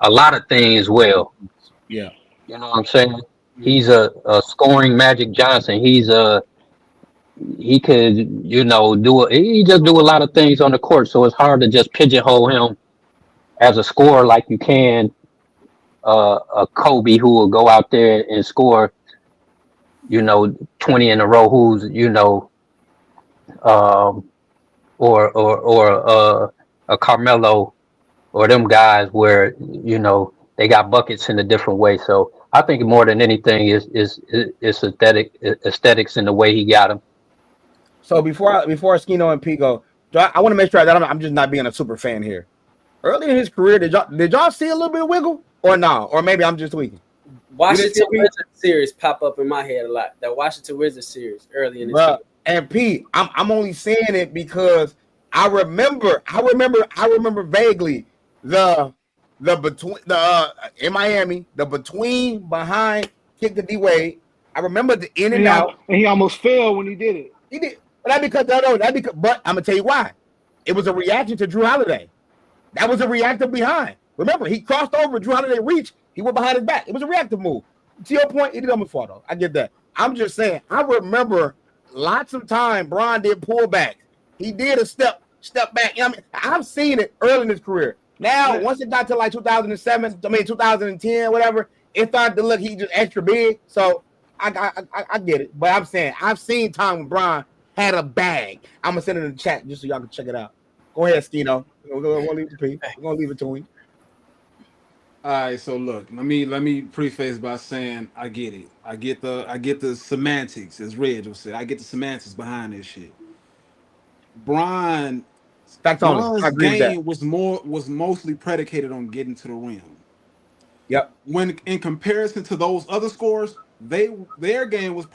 a lot of things well. Yeah. You know what I'm saying? He's a scoring Magic Johnson. He could, he just do a lot of things on the court. So it's hard to just pigeonhole him as a scorer like you can a Kobe who will go out there and score, 20 in a row, who's, or a Carmelo or them guys where, they got buckets in a different way. So I think more than anything is aesthetics in the way he got them. So before Skino and P go, I want to make sure that I'm just not being a super fan here. Early in his career, did y'all see a little bit of wiggle or no? Or maybe I'm just tweaking. Washington Wizards series pop up in my head a lot. That Washington Wizards series early in the season. And P, I'm only saying it because I remember vaguely the between in Miami, the between behind kick to D Wade. I remember the in and out. And he almost fell when he did it. He did. But but I'm gonna tell you why. It was a reaction to Drew Holiday. That was a reactive behind. Remember, he crossed over, Drew Holiday reached, he went behind his back. It was a reactive move. To your point, it didn't almost fall though. I get that. I'm just saying, I remember lots of time Bron did pull back. He did a step back. I mean, I've seen it early in his career. Now, once it got to like 2010, whatever, it started to look he just extra big. So I get it. But I'm saying I've seen time when Bron had a bag. I'm gonna send it in the chat just so y'all can check it out. Go ahead, Skino. We're gonna leave it to P. We're gonna leave it to him. All right, so look, let me preface by saying I get it. I get the semantics, as Reg would say. I get the semantics behind this shit. Bron's game was mostly predicated on getting to the rim. Yep. When in comparison to those other scores, their game was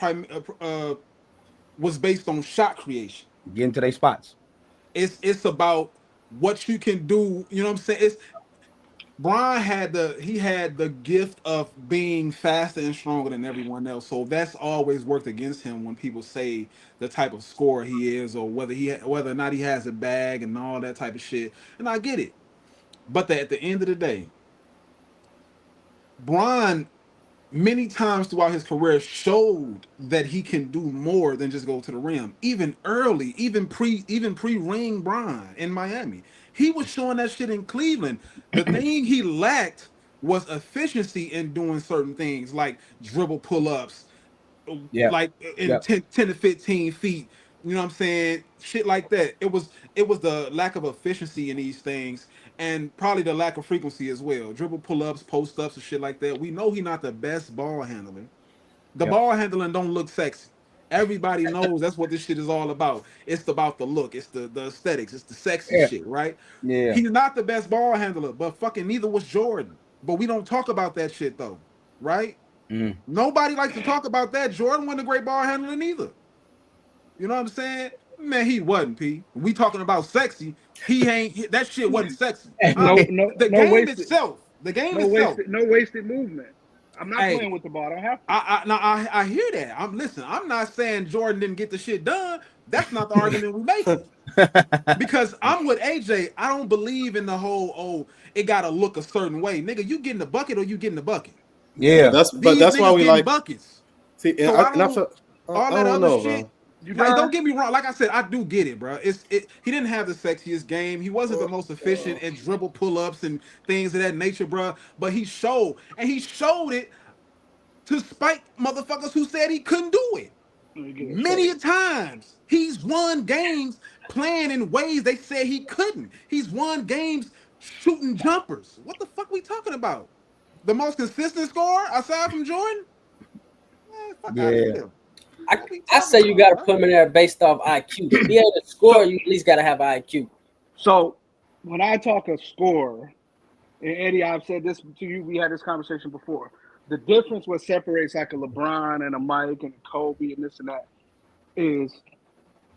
based on shot creation. Getting to their spots. It's about what you can do. You know what I'm saying? Bron had the gift of being faster and stronger than everyone else. So that's always worked against him when people say the type of scorer he is, or whether or not he has a bag and all that type of shit. And I get it. But at the end of the day, Bron many times throughout his career showed that he can do more than just go to the rim. Even early, even pre-ring Bron in Miami. He was showing that shit in Cleveland. The thing he lacked was efficiency in doing certain things like dribble pull-ups, like in 10 to 15 feet. You know what I'm saying? Shit like that. It was the lack of efficiency in these things, and probably the lack of frequency as well. Dribble pull-ups, post-ups, and shit like that. We know he's not the best ball handler. The ball handling don't look sexy. Everybody knows that's what this shit is all about. It's about the look. It's the aesthetics. It's the sexy shit, right? Yeah. He's not the best ball handler, but fucking neither was Jordan. But we don't talk about that shit though, right? Nobody likes to talk about that. Jordan wasn't a great ball handler neither. You know what I'm saying? Man, he wasn't, P. We talking about sexy. He ain't. That shit wasn't sexy. The game itself. No wasted movement. I'm not playing with the ball. I don't have to. I hear that. I'm not saying Jordan didn't get the shit done. That's not the argument we making. Because I'm with AJ. I don't believe in the whole, it gotta look a certain way. Nigga, you getting the bucket or you getting the bucket? Yeah. That's why we like buckets. See, so I don't know, shit. Like, don't get me wrong. Like I said, I do get it, bro. He didn't have the sexiest game. He wasn't the most efficient at dribble pull-ups and things of that nature, bro. But he showed it to spite motherfuckers who said he couldn't do it. Many a times he's won games playing in ways they said he couldn't. He's won games shooting jumpers. What the fuck we talking about? The most consistent scorer aside from Jordan? Man, fuck out of here. I say you got to put him in there based off IQ. To be able to score, you at least got to have IQ. So when I talk a scorer, and Eddie, I've said this to you, we had this conversation before. The difference what separates like a LeBron and a Mike and a Kobe and this and that is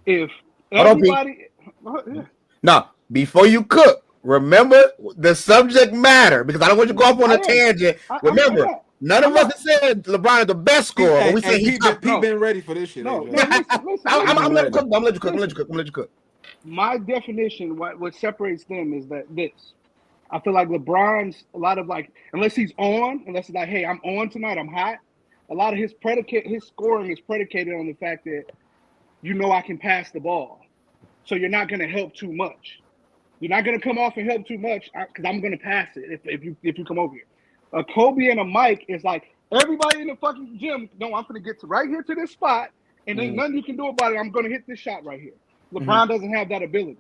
if everybody... No, before you cook, remember the subject matter, because I don't want you to go off on a tangent. Remember, none of us said LeBron is the best scorer. But we said he's been ready for this shit. No, listen. I'm gonna let you cook. My definition, what separates them is that this. I feel like LeBron's a lot of like, unless he's like, hey, I'm on tonight, I'm hot. A lot of his scoring is predicated on the fact that I can pass the ball, so you're not gonna help too much. You're not gonna come off and help too much because I'm gonna pass it if you come over here. A Kobe and a Mike is like everybody in the fucking gym. No, I'm gonna get to right here to this spot, and ain't nothing you can do about it. I'm gonna hit this shot right here. LeBron doesn't have that ability,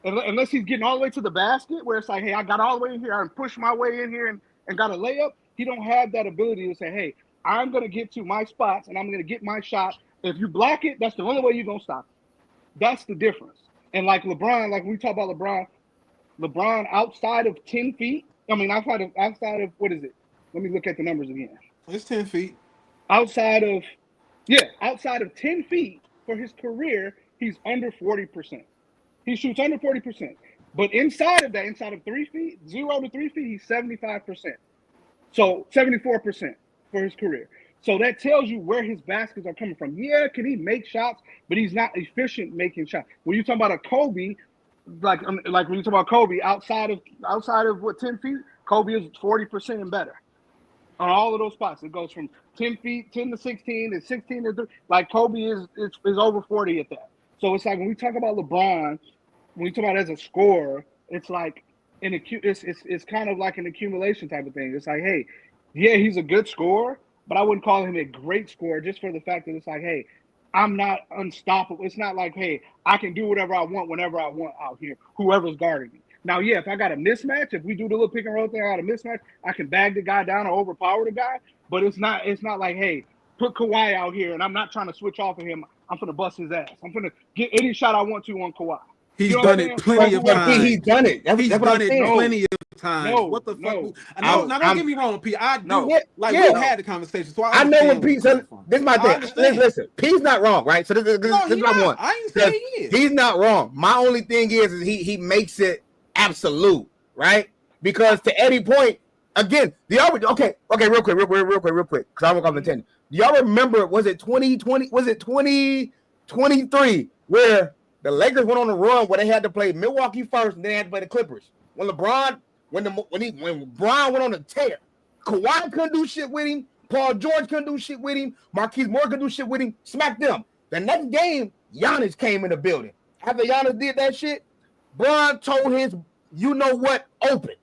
unless he's getting all the way to the basket, where it's like, hey, I got all the way in here, I push my way in here and got a layup. He don't have that ability to say, hey, I'm gonna get to my spots and I'm gonna get my shot. If you block it, that's the only way you're gonna stop it. That's the difference. And like LeBron, like when we talk about LeBron outside of 10 feet. I mean, outside of what is it? Let me look at the numbers again. It's 10 feet. Outside of 10 feet for his career, he's under 40%. He shoots under 40%. But inside of 3 feet, 0 to 3 feet, he's 75%. So 74% for his career. So that tells you where his baskets are coming from. Yeah, can he make shots? But he's not efficient making shots. When you talk about a Kobe, like when you talk about Kobe, outside of what 10 feet, Kobe is 40% and better on all of those spots. It goes from 10 feet, 10 to 16, and 16 to 3. Like Kobe is over 40 at that. So it's like when we talk about LeBron, when we talk about as a scorer, it's like it's kind of like an accumulation type of thing. It's like, hey, yeah, he's a good scorer, but I wouldn't call him a great scorer just for the fact that it's like, hey, I'm not unstoppable. It's not like, hey, I can do whatever I want whenever I want out here, whoever's guarding me. Now, yeah, if I got a mismatch, if we do the little pick and roll thing, I got a mismatch, I can bag the guy down or overpower the guy. But it's not like, hey, put Kawhi out here, and I'm not trying to switch off of him. I'm going to bust his ass. I'm going to get any shot I want to on Kawhi. He's done it plenty of times. He's done it. He's done it plenty of times. What the fuck? Now, don't get me wrong, P. I do. We had the conversation, so I know what Pete said. This is my thing. Listen, Pete's not wrong, right? So this is what I want. I ain't saying he is. He's not wrong. My only thing is he makes it absolute, right? Because to Eddie's point, again, okay, real quick, because I won't come to 10. Do y'all remember? Was it 2020? Was it 2023 where the Lakers went on a run where they had to play Milwaukee first and then they had to play the Clippers? When LeBron, when LeBron went on a tear, Kawhi couldn't do shit with him. Paul George couldn't do shit with him. Marquise Moore couldn't do shit with him. Smack them. The next game, Giannis came in the building. After Giannis did that shit, Bron told his open.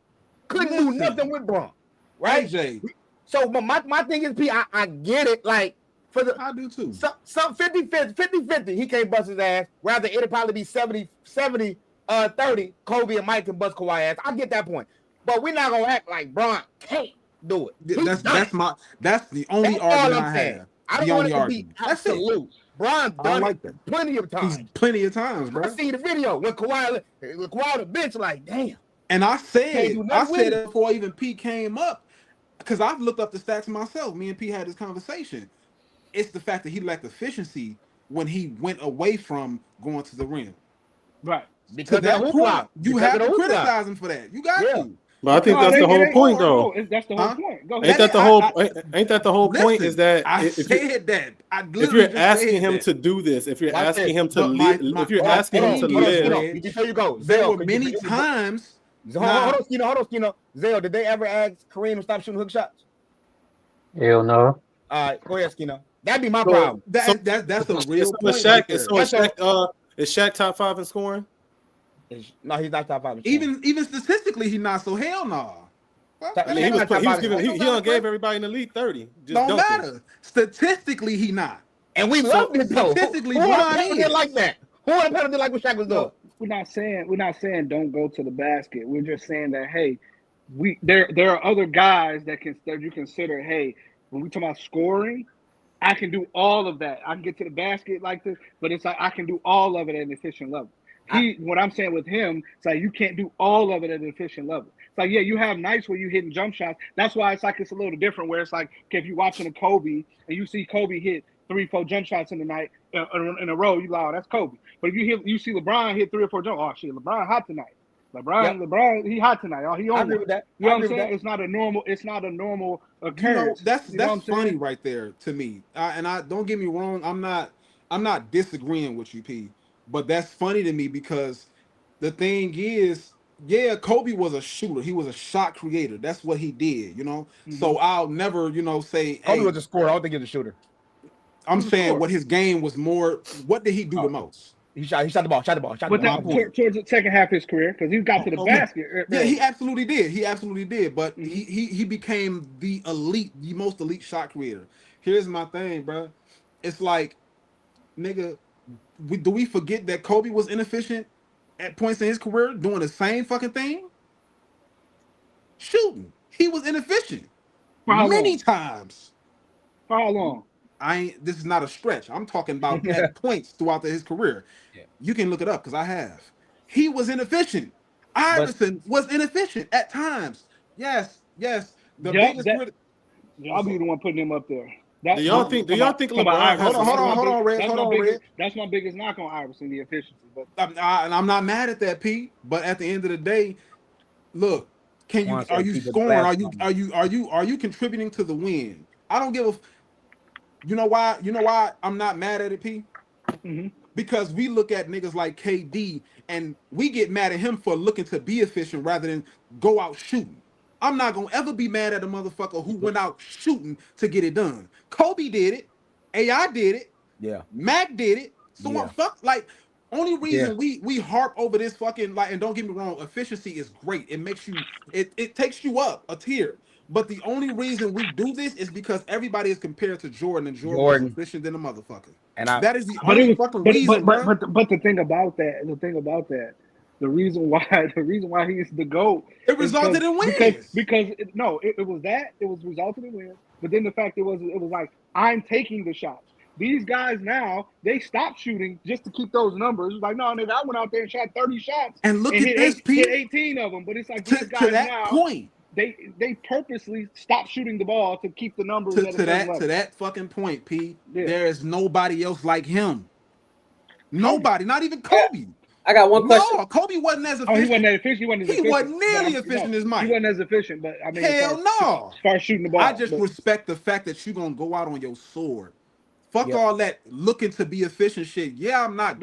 Couldn't do nothing with Bron. Right? AJ. So my thing is, P, I get it. Like, I do too. Some 50-50, he can't bust his ass. Rather, it'll probably be 70-30. Kobe and Mike can bust Kawhi ass. I get that point. But we're not going to act like Bron can't do it. That's the only argument I have. I don't want it to be absolute. Bron done it plenty of times. Plenty of times, bro. I see the video when Kawhi on the bench, like, damn. And I said it before even Pete came up, because I've looked up the stats myself. Me and Pete had this conversation. It's the fact that he lacked efficiency when he went away from going to the rim. Right. Because that point, you have to criticize him for that. You got to. But I think that's the whole point, though. That's the whole point. Go ahead. Ain't that the whole point? Is that if you're asking him to do this, if you're asking him to live, before you go, there were many times. Hold on, Skino. Zell, did they ever ask Kareem to stop shooting hook shots? Hell no. All right, go ahead, Skino. That'd be my problem. That's a real point. Is Shaq top 5 in scoring? No, he's not top 5. Even statistically, he's not. So hell no. He gave everybody in the league 30. Don't matter. Statistically, he not. And we love it though. Statistically, who like that? Who on the penalty like what Shaq was doing? We're not saying don't go to the basket. We're just saying that, hey, there are other guys that you consider, hey, when we talk about scoring, I can do all of that. I can get to the basket like this, but it's like I can do all of it at an efficient level. What I'm saying with him, it's like you can't do all of it at an efficient level. It's like, yeah, you have nights where you're hitting jump shots. That's why it's a little different, where it's like, okay, if you're watching a Kobe and you see Kobe hit 3-4 jump shots in the night in a row, you like, oh, that's Kobe. But if you see LeBron hit 3 or 4 jump, oh shit, LeBron hot tonight. LeBron, he hot tonight. Oh, he on. I agree with that. You know what I'm saying? It's not a normal occurrence. That's funny right there to me. And I don't get me wrong, I'm not disagreeing with you, P. But that's funny to me because the thing is, yeah, Kobe was a shooter. He was a shot creator. That's what he did, Mm-hmm. So I'll never, say Kobe was a scorer. I don't think he was a shooter. I'm saying what his game was more. What did he do the most? He shot the ball. Towards the second half of his career, because he got to the basket. Yeah, he absolutely did. But he became the most elite shot creator. Here's my thing, bro. It's like, nigga, do we forget that Kobe was inefficient at points in his career doing the same fucking thing? Shooting. He was inefficient many times. For how long? This is not a stretch. I'm talking about at points throughout his career. Yeah. You can look it up because I have. He was inefficient. Iverson was inefficient at times. Yes. The biggest critic. I'll be the one putting him up there. Do y'all think LeBron has hold on, Red. That's my biggest knock on Iverson, the efficiency. But and I'm not mad at that, P. But at the end of the day, look, are you scoring? Are you contributing to the win? I don't give a. You know why I'm not mad at it, P. Mm-hmm. Because we look at niggas like KD and we get mad at him for looking to be efficient rather than go out shooting. I'm not gonna ever be mad at a motherfucker who went out shooting to get it done. Kobe did it, AI did it, Mac did it. So only reason we harp over this fucking and don't get me wrong, efficiency is great. It makes you it takes you up a tier. But the only reason we do this is because everybody is compared to Jordan, and Jordan was efficient than a motherfucker. And that is the only fucking reason. But the thing about that, the reason why he's the GOAT, it resulted in wins. Because it was resulted in wins. But then the fact it was like, I'm taking the shots. These guys now, they stopped shooting just to keep those numbers. Like, no, nigga, I went out there and shot 30 shots and look at this, hit 18 of them. But it's like these guys now, point. They purposely stop shooting the ball to keep the numbers to that fucking point, P. Yeah. There is nobody else like him. Nobody, not even Kobe. I got one question. No, Kobe wasn't as efficient. He wasn't that efficient. He wasn't nearly efficient as Mike. He wasn't as efficient, but I mean, hell no. As far as shooting the ball, I just respect the fact that you're gonna go out on your sword. Fuck all that looking to be efficient shit. Yeah, I'm not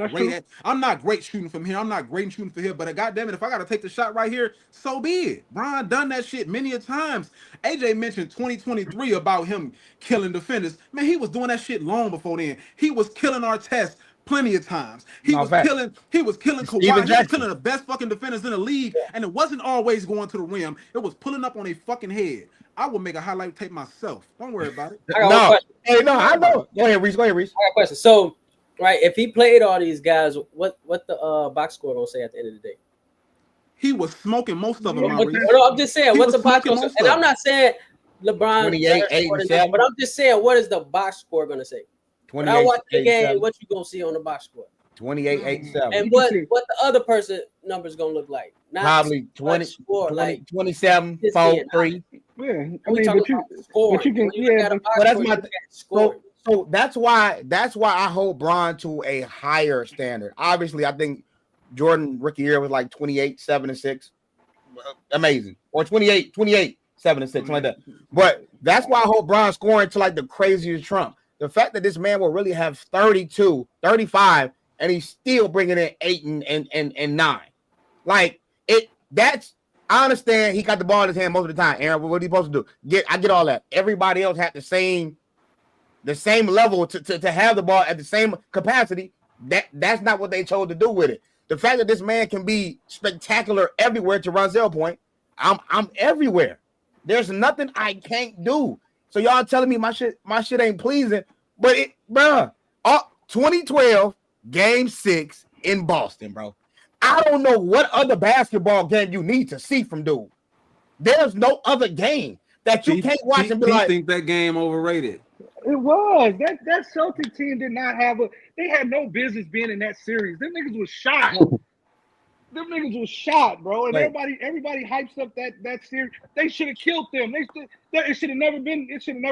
great shooting from here. I'm not great shooting from here. But goddamn it, if I gotta take the shot right here, so be it. Brian done that shit many a times. AJ mentioned 2023 about him killing defenders. Man, he was doing that shit long before then. He was killing Artest plenty of times. He was killing Kawhi. He was killing the best fucking defenders in the league, and it wasn't always going to the rim. It was pulling up on a fucking head. I will make a highlight tape myself. Don't worry about it. I got I know. Go ahead, Reese. I got a question. So, right, if he played all these guys, what the box score gonna say at the end of the day? He was smoking most of them. No, I'm just saying, what's the box score? And I'm not saying LeBron 28, 8, and 7. But I'm just saying, what is the box score gonna say? When I watch the game, 7. What you gonna see on the box score? 28, 8, 7. And what the other person numbers gonna look like? Not probably 20, score, 20 27, 4, 3. Yeah, I mean, but you can, but that's my so that's why I hold Bron to a higher standard. Obviously, I think Jordan rookie year was like 28, 7 and 6, amazing, or 28, 7 and 6, something like that. But that's why I hold Bron scoring to like the craziest Trump. The fact that this man will really have 32, 35, and he's still bringing in 8 and 9, like it. That's. I understand he got the ball in his hand most of the time. Aaron, what are you supposed to do? I get all that. Everybody else had the same level to have the ball at the same capacity. That's not what they chose to do with it. The fact that this man can be spectacular everywhere, to Ronzell point, I'm everywhere. There's nothing I can't do. So y'all telling me my shit ain't pleasing, but 2012 Game 6 in Boston, bro. I don't know what other basketball game you need to see from dude. There's no other game that you can't watch and be like. I think that game overrated. It was. That Celtic team did not have they had no business being in that series. Them niggas was shot. Bro. And everybody hypes up that series. They should have killed them. It should have never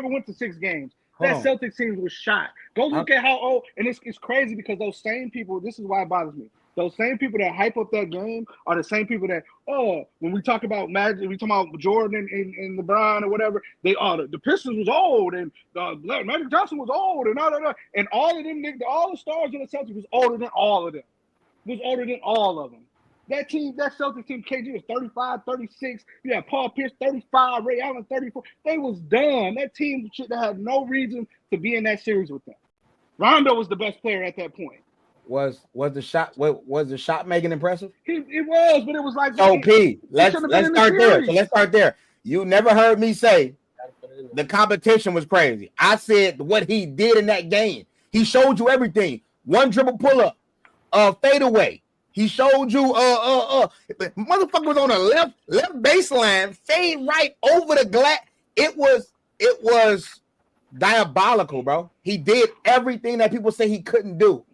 went to 6 games. That Celtic team was shot. Go look at how old, and it's crazy because those same people, this is why it bothers me. Those same people that hype up that game are the same people that, when we talk about Magic, we talk about Jordan and LeBron or whatever, the Pistons was old and Magic Johnson was old and and all of them, all the stars in the Celtics was older than all of them. That Celtics team, KG was 35, 36. You had Paul Pierce, 35, Ray Allen, 34. They was done. That team had no reason to be in that series with them. Rondo was the best player at that point. Was the shot making impressive? It was, but it was like P. Let's start there. So let's start there. You never heard me say the competition was crazy. I said what he did in that game. He showed you everything. One dribble pull up, fadeaway. He showed you motherfucker was on the left baseline, fade right over the glass. It was diabolical, bro. He did everything that people say he couldn't do.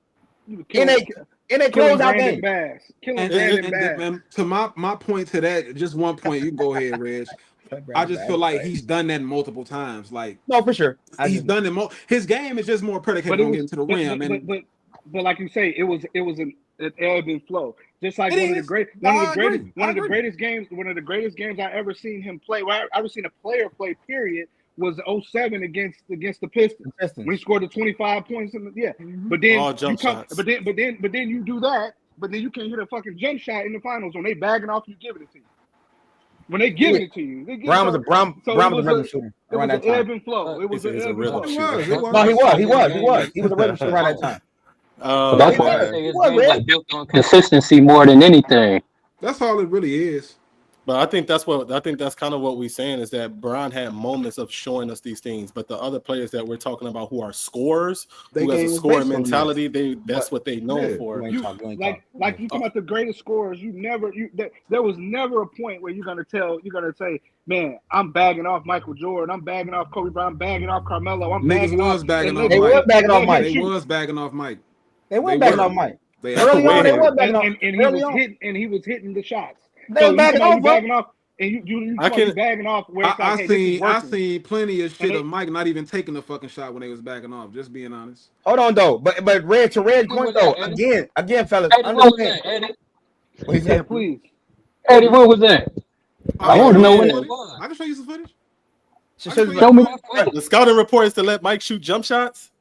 In a closeout game. And to my point to that, just one point. You go ahead, Reg. I just feel like he's done that multiple times. Like no, for sure, he's done it. His game is just more predicated on getting to the rim. But like you say, it was an ebb and flow. Just like one of the greatest games I ever seen him play. Well, I ever seen a player play. Period. Was 07 against the Pistons when he scored the 25 points But then all jump shots. But then you do that. But then you can't hit a fucking jump shot in the finals when they bagging off you giving it to you. When they giving it to you, Brown was a rhythm shooter around that time. Ebb and flow. It was an ebb and flow. No, he was a rhythm shooter around that time. That's why I say his game was built on consistency more than anything. That's all it really is. But I think that's kind of what we're saying is that Bron had moments of showing us these things, but the other players that we're talking about who are scorers, who has a scoring mentality, that's what they know for. Like you talking about the greatest scorers, there was never a point where you're gonna say, man, I'm bagging off Michael Jordan, I'm bagging off Kobe Bryant, I'm bagging off Carmelo, They was bagging off Mike. They was bagging off Mike. They was bagging off Mike. Early on, they was bagging off. And he was hitting the shots. They were bagging off, and you bagging off. Where I seen plenty of shit of Mike not even taking the fucking shot when they was backing off. Just being honest. Hold on though, but red point though. Again, fellas. Eddie, what he said, please. Eddie, what was that? I want to know when it was. I can show you some footage. Show me. The scouting report is to let Mike shoot jump shots.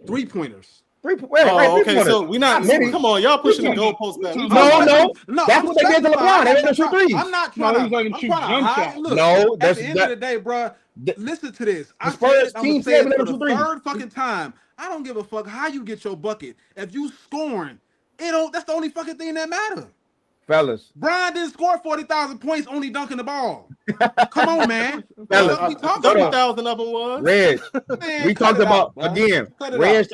3-pointers. Okay, so we not. Come on, y'all pushing the goalpost back. No. That's what they did to LeBron. They let him shoot threes. I'm not trying to shoot jump shots. No, at the end of the day, bro. Listen to this. I said I'm saying for the third fucking time. I don't give a fuck how you get your bucket. If you scoring, that's the only fucking thing that matters. Fellas, Brian didn't score 40,000 points, only dunking the ball. Come on, man. Fellas, 30,000 of them was. Reg, we talked about again. Reg,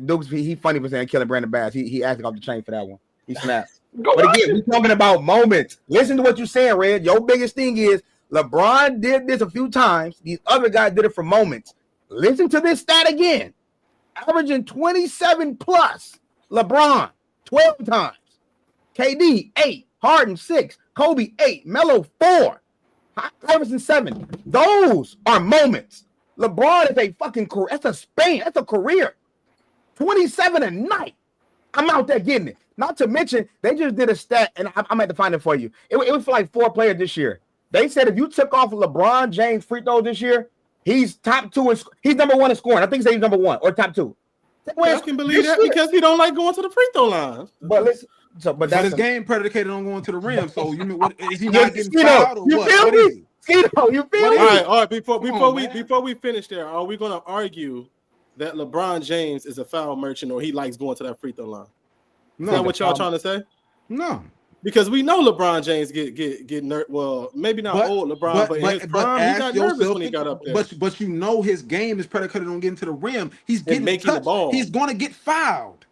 Dukes, he funny for saying killing Brandon Bass. He acted off the chain for that one. He snapped. But again, we talking about moments. Listen to what you're saying, Reg. Your biggest thing is LeBron did this a few times. These other guys did it for moments. Listen to this stat again. Averaging 27 plus. LeBron 12 times. KD 8, Harden 6, Kobe 8, Melo 4, Iverson 7. Those are moments. LeBron is a fucking career. That's a span. That's a career. 27 a night. I'm out there getting it. Not to mention, they just did a stat, and I'm going to find it for you. It was for like 4 players this year. They said if you took off LeBron James free throws this year, he's top 2. He's number 1 in scoring. I think he's number 1 or top 2. I can believe that because he don't like going to the free throw line. But listen. But his game predicated on going to the rim. So you mean what is he not getting fouled or what? Feel me? You feel me? All right. Before we finish there, are we going to argue that LeBron James is a foul merchant or he likes going to that free throw line? Is that what y'all trying to say? No, because we know LeBron James get nervous. Well, maybe not old LeBron, but in his prime, he got nervous when he got up there. But you know his game is predicated on getting to the rim. He's getting making the ball. He's going to get fouled.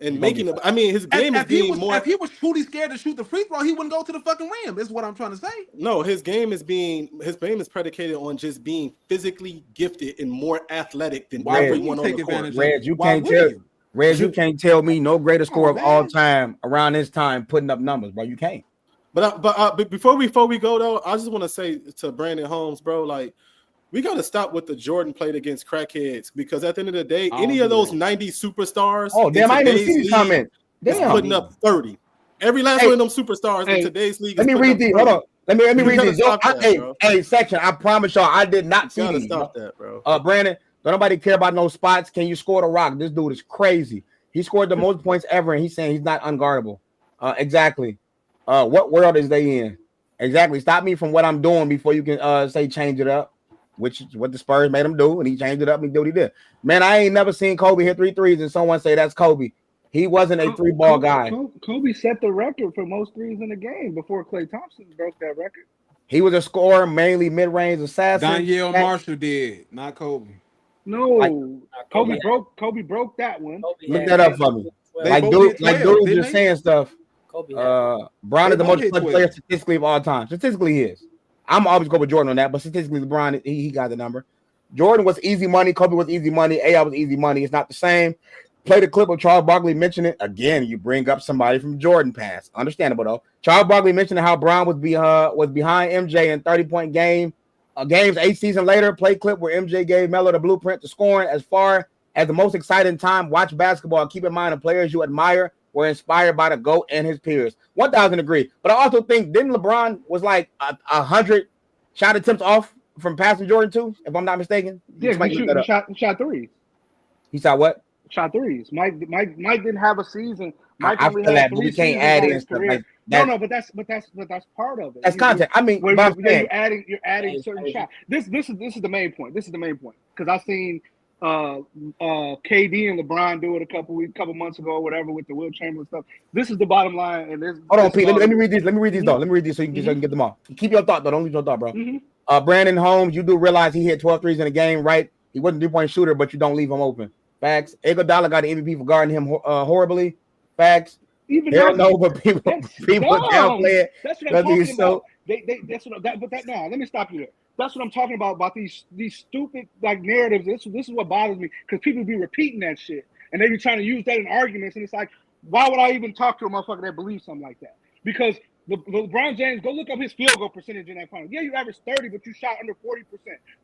And making it, I mean, his game is being more. If he was truly scared to shoot the free throw, he wouldn't go to the fucking rim. Is what I'm trying to say. No, his game is predicated on just being physically gifted and more athletic than everyone on the court. Reg, you can't tell me no greater scorer of all time around this time putting up numbers, bro. You can't. But before we go though, I just want to say to Brandon Holmes, bro, like. We got to stop with the Jordan played against crackheads because at the end of the day, any of those 90s superstars, I didn't see these comments. Is putting up 30. Every last one of them superstars in today's league. Let me read these. Hold on. Let me read these. Hey, section. I promise y'all, I did not see these. Stop that, bro. Brandon, don't nobody care about no spots. Can you score the rock? This dude is crazy. He scored the most points ever, and he's saying he's not unguardable. Exactly. What world is they in? Exactly. Stop me from what I'm doing before you can say change it up. Which is what the Spurs made him do, and he changed it up and did what he did. Man, I ain't never seen Kobe hit 3 threes and someone say that's Kobe. He wasn't a 3-ball guy. Kobe set the record for most threes in the game before Klay Thompson broke that record. He was a scorer, mainly mid-range assassin. Danielle Marshall did, not Kobe. No, Kobe broke that one. Look that up for me. Dude just saying stuff. Bron is the most player statistically of all time. Statistically, he is. I'm always go with Jordan on that, but statistically, LeBron, he got the number. Jordan was easy money. Kobe was easy money. AI was easy money. It's not the same. Play the clip of Charles Barkley mentioning again. You bring up somebody from Jordan pass. Understandable though. Charles Barkley mentioned how Brown was behind MJ in 30-point games 8 seasons later. Play clip where MJ gave Melo the blueprint to scoring as far as the most exciting time. Watch basketball. Keep in mind the players you admire were inspired by the GOAT and his peers. 1,000 agree. But I also think didn't LeBron was like 100 shot attempts off from passing Jordan too, if I'm not mistaken. Yeah, he shot threes. He shot what? Shot threes. Mike didn't have a season. Mike I only feel had that, but 3 we can't seasons add on in his stuff career. like that. But that's part of it. That's content. I mean, you're adding certain shots. This is the main point. This is the main point because I've seen KD and LeBron do it a couple months ago or whatever with the Wilt Chamberlain stuff. This is the bottom line. And hold on, Pete. Let me read these. Let me read these though. Let me read these so you can get them off. Keep your thought though. Don't lose your thought, bro. Brandon Holmes, you do realize he hit 12 threes in a game, right? He wasn't a 3-point shooter, but you don't leave him open. Facts. Iguodala got the MVP for guarding him horribly. Facts. Even hell no, but people downplay it. That's what I'm talking about. Now let me stop you there. That's what I'm talking about these stupid like narratives. This is what bothers me because people be repeating that shit and they be trying to use that in arguments. And it's like, why would I even talk to a motherfucker that believes something like that? Because LeBron James, go look up his field goal percentage in that final. Yeah, you averaged 30, but you shot under 40%.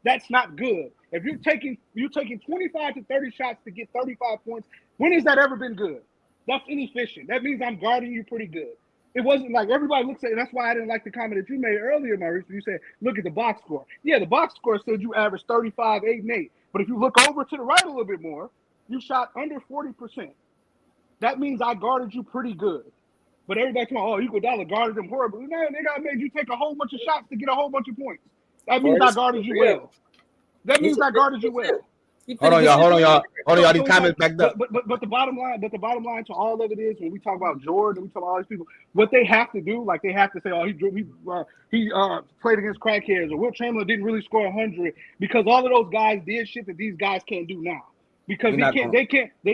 That's not good. If you're taking 25 to 30 shots to get 35 points, when has that ever been good? That's inefficient. That means I'm guarding you pretty good. It wasn't like everybody looks at it. And that's why I didn't like the comment that you made earlier, Maurice. You said, look at the box score. Yeah, the box score said you averaged 35, 8, and 8. But if you look over to the right a little bit more, you shot under 40%. That means I guarded you pretty good. But everybody's talking, oh, Iguodala guarded him horribly. No, they got made you take a whole bunch of shots to get a whole bunch of points. That means I guarded you well. That means I guarded you well. Hold on, y'all. These comments backed up. But the bottom line to all of it is when we talk about Jordan, we talk about all these people, what they have to do, like they have to say, oh, he played against crackheads, or Wilt Chamberlain didn't really score 100 because all of those guys did shit that these guys can't do now. Because they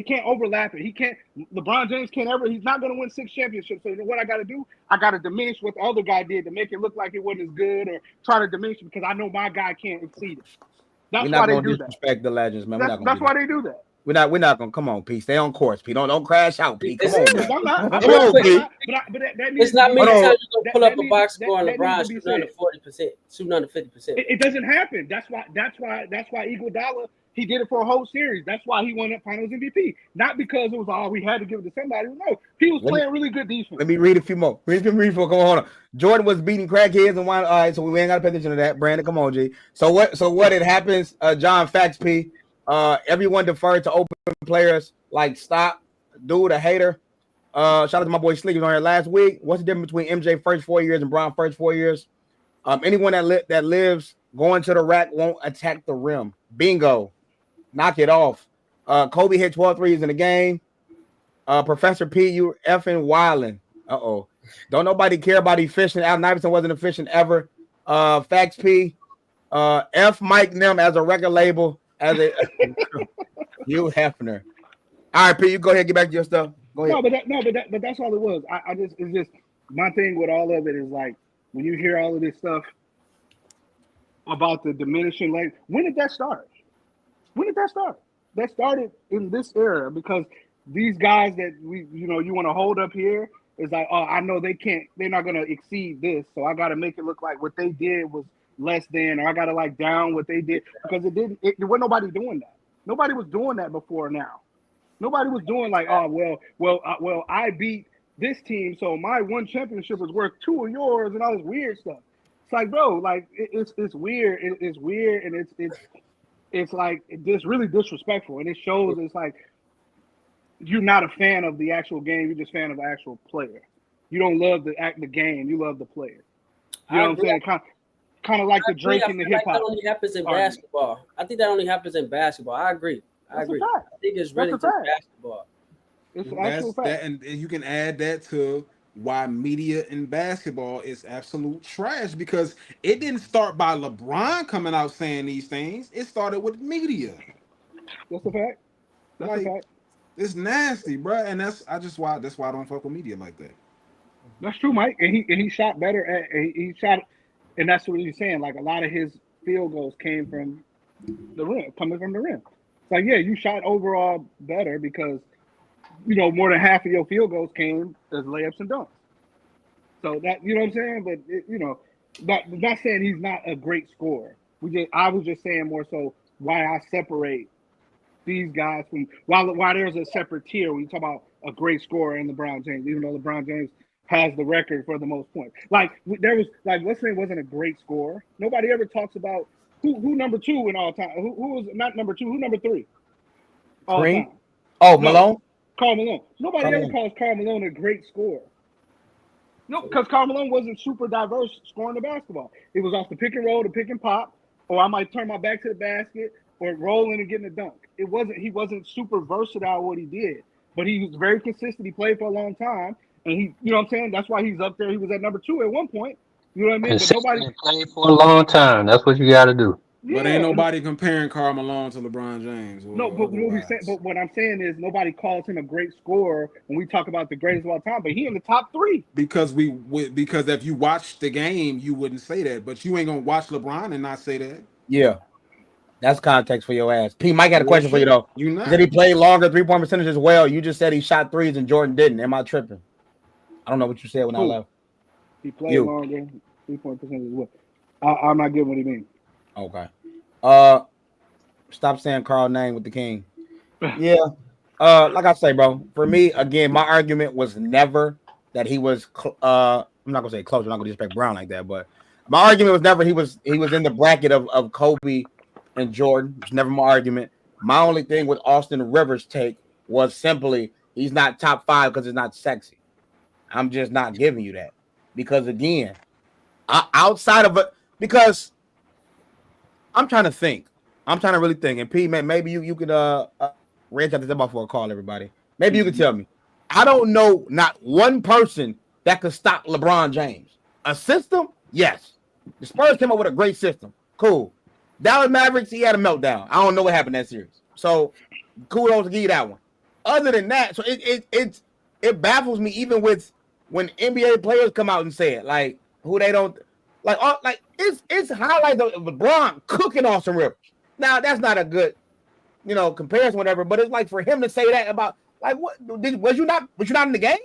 can't overlap it. LeBron James can't ever. He's not going to win 6 championships. So you know what I got to do? I got to diminish what the other guy did to make it look like it wasn't as good, or try to diminish it because I know my guy can't exceed it. That's why they do that. Disrespect the legends, man. That's why they do that. We're not gonna come on, Pete. Stay on course, Pete. Don't crash out, Pete. Come on, man. I'm not. Come on, Pete. It's not many times you gonna pull up a box score and LeBron shooting under 40%, shooting under 50%. It doesn't happen. That's why Iguodala, he did it for a whole series. That's why he won that Finals MVP. Not because it was we had to give it to somebody. No, he was playing really good defense. Let me read a few more. Come on, hold on. Jordan was beating crackheads and wine. All right, so we ain't got to pay attention to that. Brandon, come on, G. So what? It happens. John Facts P. Everyone deferred to open players like Stop, Dude, a hater. Shout out to my boy Slick, was on here last week. What's the difference between MJ first 4 years and Brown first 4 years? Anyone that lives going to the rack won't attack the rim. Bingo. Knock it off. Kobe hit 12 threes in the game. Professor P, you effing wildin'. Uh-oh. Don't nobody care about efficient. Al Iverson wasn't efficient ever. Facts P. F Mike Nim as a record label. As a you Hefner. All right, P, you go ahead and get back to your stuff. Go ahead. But that's all it was. It's just my thing with all of it is like when you hear all of this stuff about the diminishing, like when did that start? That started in this era because these guys that you want to hold up here is like, oh, I know they're not gonna exceed this, so I gotta make it look like what they did was less than, or I gotta like down what they did because there wasn't nobody doing that. Nobody was doing that before now. Nobody was doing like, oh well, I beat this team, so my one championship is worth 2 of yours and all this weird stuff. It's like, bro, like it's weird. It's weird and it's like it's really disrespectful, and it shows it's like you're not a fan of the actual game. You're just a fan of the actual player. You don't love the game. You love the player. You know what I'm saying? Kind of like the Drake and the hip hop. That only happens in basketball. I think that only happens in basketball. I agree. I think it's really just basketball. It's actual fact. And you can add that to why media in basketball is absolute trash, because it didn't start by LeBron coming out saying these things. It started with media. That's a fact. That's a fact. It's nasty, bro, and that's why I don't fuck with media like that. That's true, Mike. And he shot better. He shot, and that's what he's saying. Like a lot of his field goals coming from the rim. It's like, yeah, you shot overall better because more than half of your field goals came as layups and dunks. So that, you know what I'm saying? But not saying he's not a great scorer. I was just saying more so why I separate these guys from why there's a separate tier when you talk about a great scorer in LeBron James, even though LeBron James has the record for the most points. Like there was Wesley wasn't a great scorer. Nobody ever talks about who number 2 in all time. Who was not number 2? Who number 3? All Green? time. Oh, Malone? Karl Malone. Nobody ever calls Karl Malone a great scorer. No, because Karl Malone wasn't super diverse scoring the basketball. It was off the pick and roll, the pick and pop, or I might turn my back to the basket or rolling and getting a dunk. He wasn't super versatile what he did, but he was very consistent. He played for a long time, and you know what I'm saying? That's why he's up there. He was at number 2 at one point. You know what I mean? But nobody played for a long time. That's what you got to do. But ain't nobody comparing Karl Malone to LeBron James. No, but what I'm saying is nobody calls him a great scorer when we talk about the greatest of all time. But he in the top 3 because because if you watch the game, you wouldn't say that. But you ain't gonna watch LeBron and not say that. Yeah, that's context for your ass. P. Mike got a question for you though. You not. Did he play longer 3-point percentage as well? You just said he shot threes and Jordan didn't. Am I tripping? I don't know what you said when I left. He played longer 3-point percentage as well. I'm not getting what he means. Okay. Stop saying Carl name with the king. Yeah. Like I say, bro, for me, again, my argument was never that he was I'm not gonna say close, I'm not gonna disrespect Brown like that, but my argument was never he was in the bracket of Kobe and Jordan. It was never my argument. My only thing with Austin Rivers' take was simply he's not top 5 because it's not sexy. I'm just not giving you that. Because again, outside of it, because I'm trying to think. I'm trying to really think. And P, man, maybe you could range out this about for a call, everybody. Maybe you could tell me. I don't know not one person that could stop LeBron James. A system? Yes. The Spurs came up with a great system. Cool. Dallas Mavericks, he had a meltdown. I don't know what happened that series. So kudos to give you that one. Other than that, so it baffles me even with when NBA players come out and say it, like who they don't like it's highlights of LeBron cooking Austin Rivers. Now that's not a good, comparison, whatever. But it's like for him to say that about like what was you not in the game?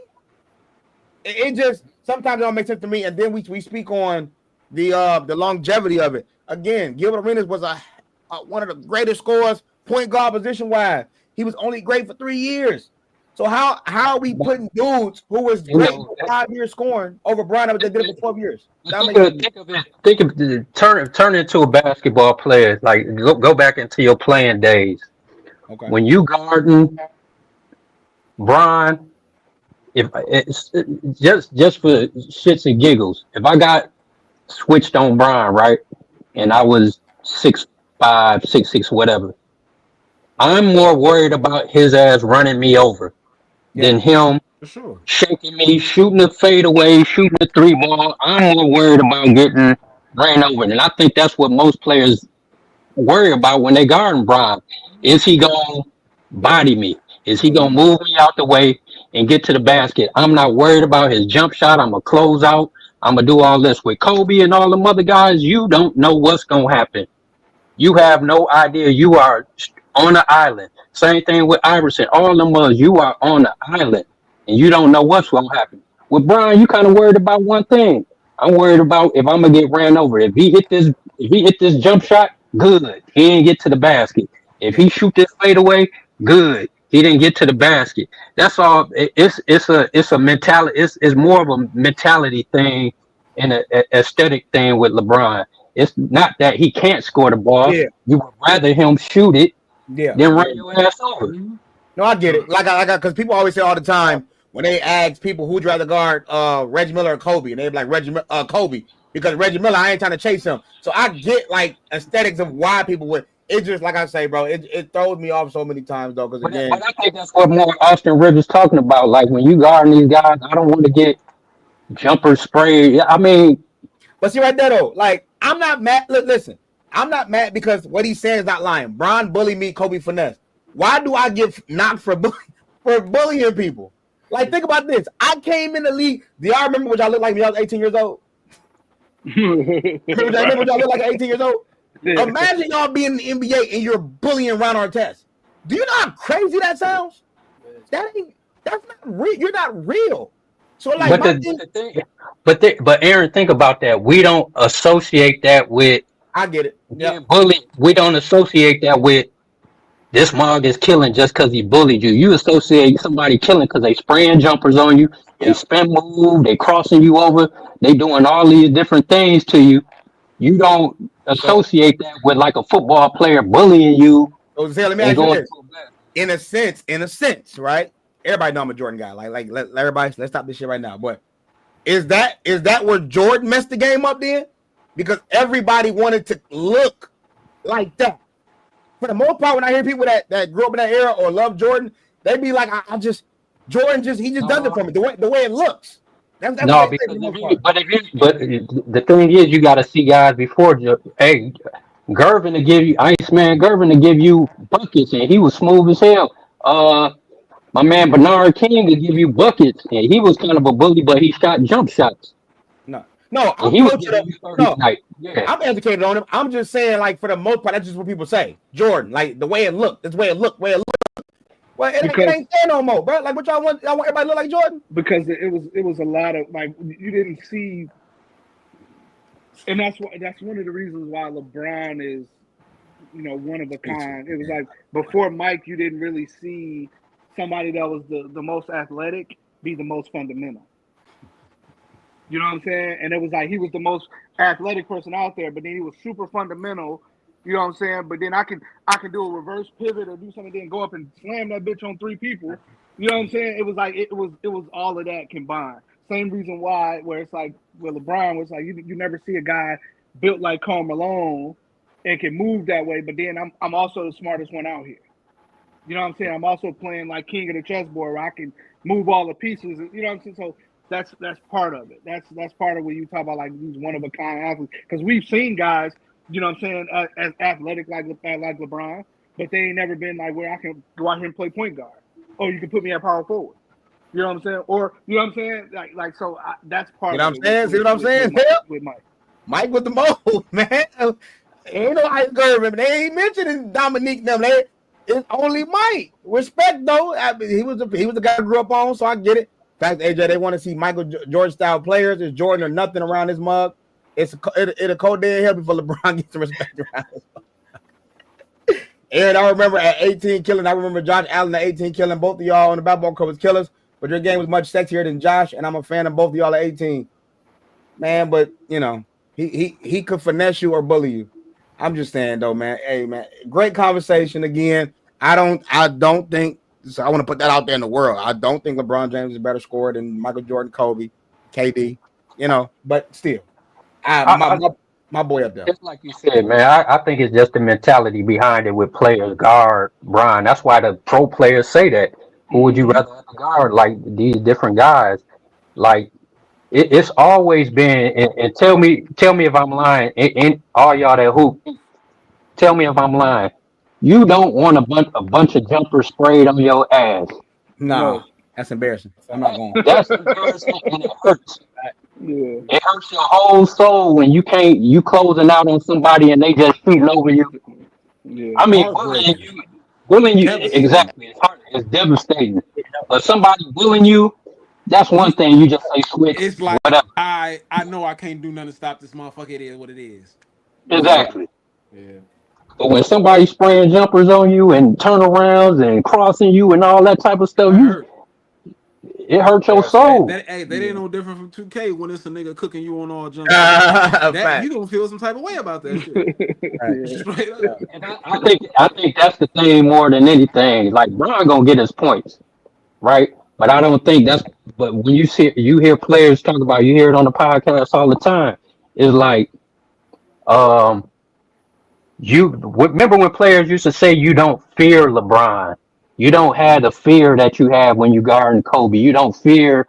It just sometimes it don't make sense to me. And then we speak on the longevity of it. Again, Gilbert Arenas was one of the greatest scorers, point guard position wise. He was only great for 3 years. So how are we putting dudes who was great for 5 years scoring over Brian that did it for 12 years? Think of it, turn into a basketball player. Like go back into your playing days. Okay. When you guarding Brian, if it's just for shits and giggles, if I got switched on Brian, right, and I was 6'5", 6'6", whatever, I'm more worried about his ass running me over than him shaking me, shooting a fadeaway, shooting a 3-ball. I'm more worried about getting ran over. And I think that's what most players worry about when they guard Brian. Is he going to body me? Is he going to move me out the way and get to the basket? I'm not worried about his jump shot. I'm going to close out. I'm going to do all this. With Kobe and all them other guys, you don't know what's going to happen. You have no idea. You are on an island. Same thing with Iverson. All them others, you are on an island, and you don't know what's going to happen. With Brian, you kind of worried about one thing. I'm worried about if I'm going to get ran over. If he hit this jump shot, good. He didn't get to the basket. If he shoot this fadeaway, good. He didn't get to the basket. That's all. It's a mentality. It's more of a mentality thing and an aesthetic thing with LeBron. It's not that he can't score the ball. Yeah. You would rather him shoot it than run your ass over. No, I get it. Like because people always say all the time when they ask people who'd rather guard Reggie Miller or Kobe, and they be like Kobe, because Reggie Miller, I ain't trying to chase him. So I get like aesthetics of why people would. It just like I say, bro, it throws me off so many times though. Because again, but I think that's what more Austin Rivers talking about. Like when you guarding these guys, I don't want to get jumper sprayed. I mean, but see right there though, like I'm not mad. Listen, I'm not mad because what he's saying is not lying. Bron bullied me, Kobe finesse. Why do I get knocked for bullying people? Like think about this. I came in the league. Do y'all remember what y'all looked like when y'all was 18 years old? Remember what y'all looked like at 18 years old? Imagine y'all being in the NBA and you're bullying Ron Artest. Do you know how crazy that sounds? That ain't That's not real. You're not real. So like, But but Aaron, think about that. We don't associate that with I get it. being bullied. We don't associate that with this mug is killing just because he bullied you. You associate somebody killing because they spraying jumpers on you, they spin move, they crossing you over, they doing all these different things to you. You don't associate that with like a football player bullying you. So let me and ask you going this. In a sense, right? Everybody know I'm a Jordan guy. Like let everybody, let's stop this shit right now. But is that where Jordan messed the game up then? Because everybody wanted to look like that. For the most part, when I hear people that grew up in that era or love Jordan, they be like, Jordan does it for me. The way it looks. That's no, what they because say but the thing is, you got to see guys before. Hey, Gervin to give you Iceman Gervin to give you buckets, and he was smooth as hell. My man Bernard King to give you buckets, and he was kind of a bully, but he shot jump shots. No, and he was giving you 30 tonight. Yeah. I'm educated on him. I'm just saying, like, for the most part, that's just what people say. Jordan, like the way it looked, that's the way it looked, Well, it ain't there no more, bro. Like, what y'all want everybody to look like Jordan? Because it was a lot of, like, you didn't see, and that's one of the reasons why LeBron is, one of a kind. It was like before Mike, you didn't really see somebody that was the most athletic be the most fundamental. You know what I'm saying? And it was like he was the most athletic person out there, but then he was super fundamental. You know what I'm saying? But then I can do a reverse pivot or do something, then go up and slam that bitch on 3 people. You know what I'm saying? It was like it was all of that combined. Same reason why where it's like with LeBron, where it's like you never see a guy built like Karl Malone and can move that way. But then I'm also the smartest one out here. You know what I'm saying? I'm also playing like king of the chessboard where I can move all the pieces. You know what I'm saying? So that's part of it. That's part of when you talk about like these one of a kind athletes, because we've seen guys, you know what I'm saying, as athletic like LeBron, but they ain't never been like where I can go out here and play point guard. Oh, you can put me at power forward. You know what I'm saying? Or you know what I'm saying? Like so that's part. You know what I'm saying? See what I'm saying? With Mike. Mike with the mold, man. Ain't no Ice Gervin. They ain't mentioning Dominique them. It's only Mike. Respect though. I mean, he was the guy I grew up on, so I get it. In fact, AJ, they want to see Michael Jordan style players. It's Jordan or nothing around his mug. It'll cold day in hell before LeBron gets some respect around his mug. Aaron, I remember at 18 killing. I remember Josh Allen at 18 killing. Both of y'all on the basketball court was killers, but your game was much sexier than Josh, and I'm a fan of both of y'all at 18. Man, but you know, he could finesse you or bully you. I'm just saying though, man. Hey, man, great conversation again. I don't think. So I want to put that out there in the world. I don't think LeBron James is a better scorer than Michael Jordan, Kobe, KD. You know, but still, my boy up there. Just like you said, man, I think it's just the mentality behind it with players guard Brian. That's why the pro players say that. Who would you rather have to guard? Like these different guys. Like it's always been. And tell me if I'm lying. And all y'all that hoop, tell me if I'm lying. You don't want a bunch of jumpers sprayed on your ass. No, that's embarrassing. I'm not going. That's embarrassing and it hurts. Yeah. It hurts your whole soul when you closing out on somebody and they just shooting over you. Yeah. I mean, bullying you exactly. It's devastating. But somebody bullying you, that's one thing. You just say switch. It's like whatever. I know I can't do nothing to stop this motherfucker. It is what it is. Exactly. Yeah. But when somebody's spraying jumpers on you and turnarounds and crossing you and all that type of stuff, it hurts your soul. That ain't no different from 2K when it's a nigga cooking you on all jumpers. That you gonna feel some type of way about that shit. Straight up. And I think that's the thing more than anything. Like Brian gonna get his points, right? But I don't think that's. But when you hear players talk about, you hear it on the podcast all the time. It's like, you remember when players used to say you don't fear LeBron. You don't have the fear that you have when you guard Kobe. You don't fear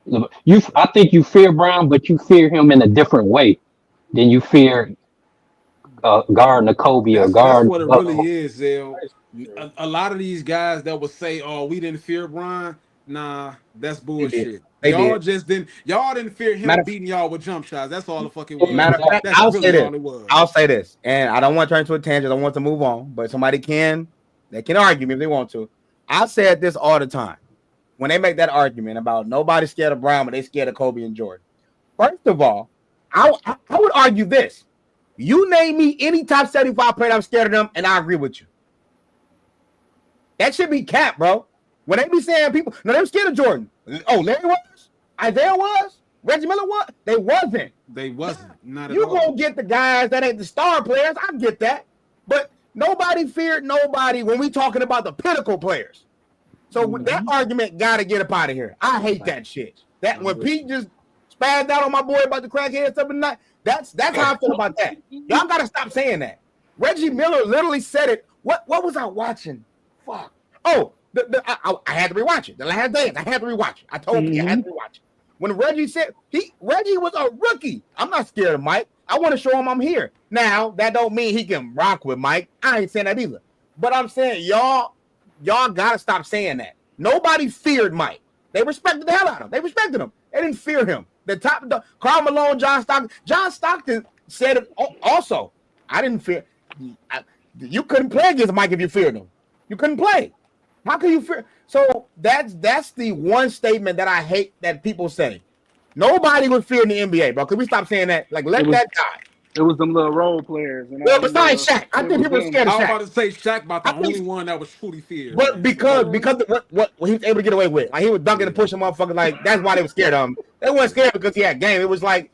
you. I think you fear Brown, but you fear him in a different way than you fear guarding a Kobe or guarding. That's what it really is, Zell. A lot of these guys that would say, "Oh, we didn't fear Brian." Nah, that's bullshit. Y'all didn't fear him beating y'all with jump shots. That's all the fucking was. Matter of fact, I'll say this, and I don't want to turn into a tangent. I want to move on, but they can argue me if they want to. I said this all the time. when they make that argument about nobody's scared of Brown, but they scared of Kobe and Jordan. First of all, I would argue this. You name me any top 75 player I'm scared of them, and I agree with you. That should be capped, bro. When they be saying people, no, they were scared of Jordan. Oh, Larry was? Isaiah was? Reggie Miller was? They wasn't. They wasn't. Not at You all. gonna get the guys that ain't the star players. I get that. But nobody feared nobody when we talking about the pinnacle players. So that argument gotta get up out of here. I hate that shit. That when Pete just spazzed out on my boy about the crackhead stuff and that, that's how I feel about that. Y'all gotta stop saying that. Reggie Miller literally said it. What was I watching? Fuck. Oh, I had to rewatch it. The Last Dance. I had to rewatch it. I told you I had to rewatch it. When Reggie said Reggie was a rookie. I'm not scared of Mike. I want to show him I'm here. Now, that don't mean he can rock with Mike. I ain't saying that either. But I'm saying y'all gotta stop saying that. Nobody feared Mike. They respected the hell out of him. They respected him. They didn't fear him. Karl Malone, John Stockton. John Stockton said it also. I didn't fear. You couldn't play against Mike if you feared him. You couldn't play. How can you fear? So that's the one statement that I hate that people say. Nobody would fear in the NBA, bro. Could we stop saying that? Like, let that die. It was them little role players. Well, besides Shaq, I think people were scared of Shaq. I was about to say Shaq, about the only one that was truly feared. But because of what he was able to get away with, like he was dunking and pushing motherfuckers, like that's why they were scared of him. They weren't scared because he had game. It was like,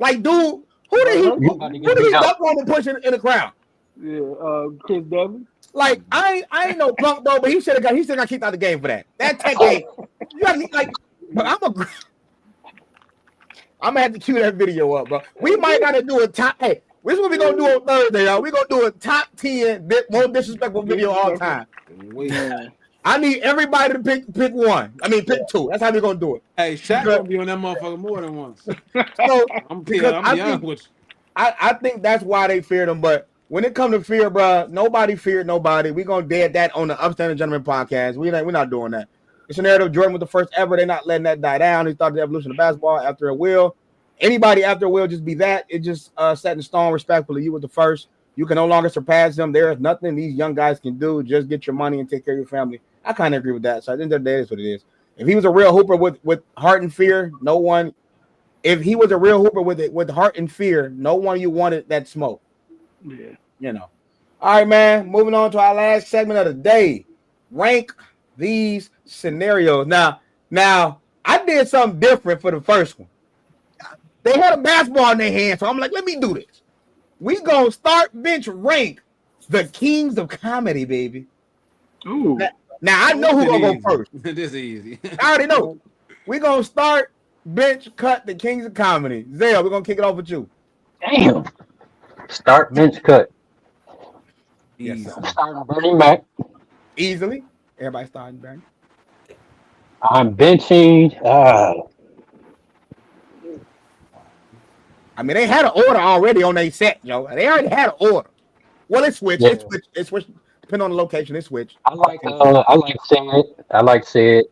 dude, who did he dunk on and push in the crowd? Yeah, Chris Dudley. Like I ain't no punk though, but he still got kicked out of the game for that. That tech game, you gotta like. But I'm gonna have to cue that video up, bro. We might gotta do a top. Hey, this is what we gonna do on Thursday, y'all. We gonna do a top 10 most disrespectful video all time. I need everybody to pick one. I mean, pick two. That's how we gonna do it. Hey, Shaq gonna be on that motherfucker more than once. So I'm beyond with you. I think that's why they feared him. But when it comes to fear, bro, nobody feared nobody. We gonna dead that on the Upstanding Gentleman podcast. We're not doing that. It's a narrative. Jordan was the first ever. They're not letting that die down. He started the evolution of basketball after a will. Anybody after a will just be that. It just set in stone respectfully. You were the first. You can no longer surpass them. There is nothing these young guys can do. Just get your money and take care of your family. I kind of agree with that. So at the end of the day, that's what it is. If he was a real hooper with heart and fear, no one. If he was a real hooper with heart and fear, no one you wanted that smoke. Yeah. You know. All right, man. Moving on to our last segment of the day. Rank these scenarios. Now, I did something different for the first one. They had a basketball in their hand, so I'm like, let me do this. We gonna start bench rank the kings of comedy, baby. Ooh. Now I know who gonna go first. This is easy. I already know. We gonna start bench cut the kings of comedy. Zale, we're gonna kick it off with you. Damn. Start bench cut. Yes, I'm starting Bernie Mac. Easily. Everybody starting Bernie. I'm benching. I mean, they had an order already on their set, yo. They already had an order. Well, it switched. Yeah. It switched. Depending on the location, it switched. I like Sid.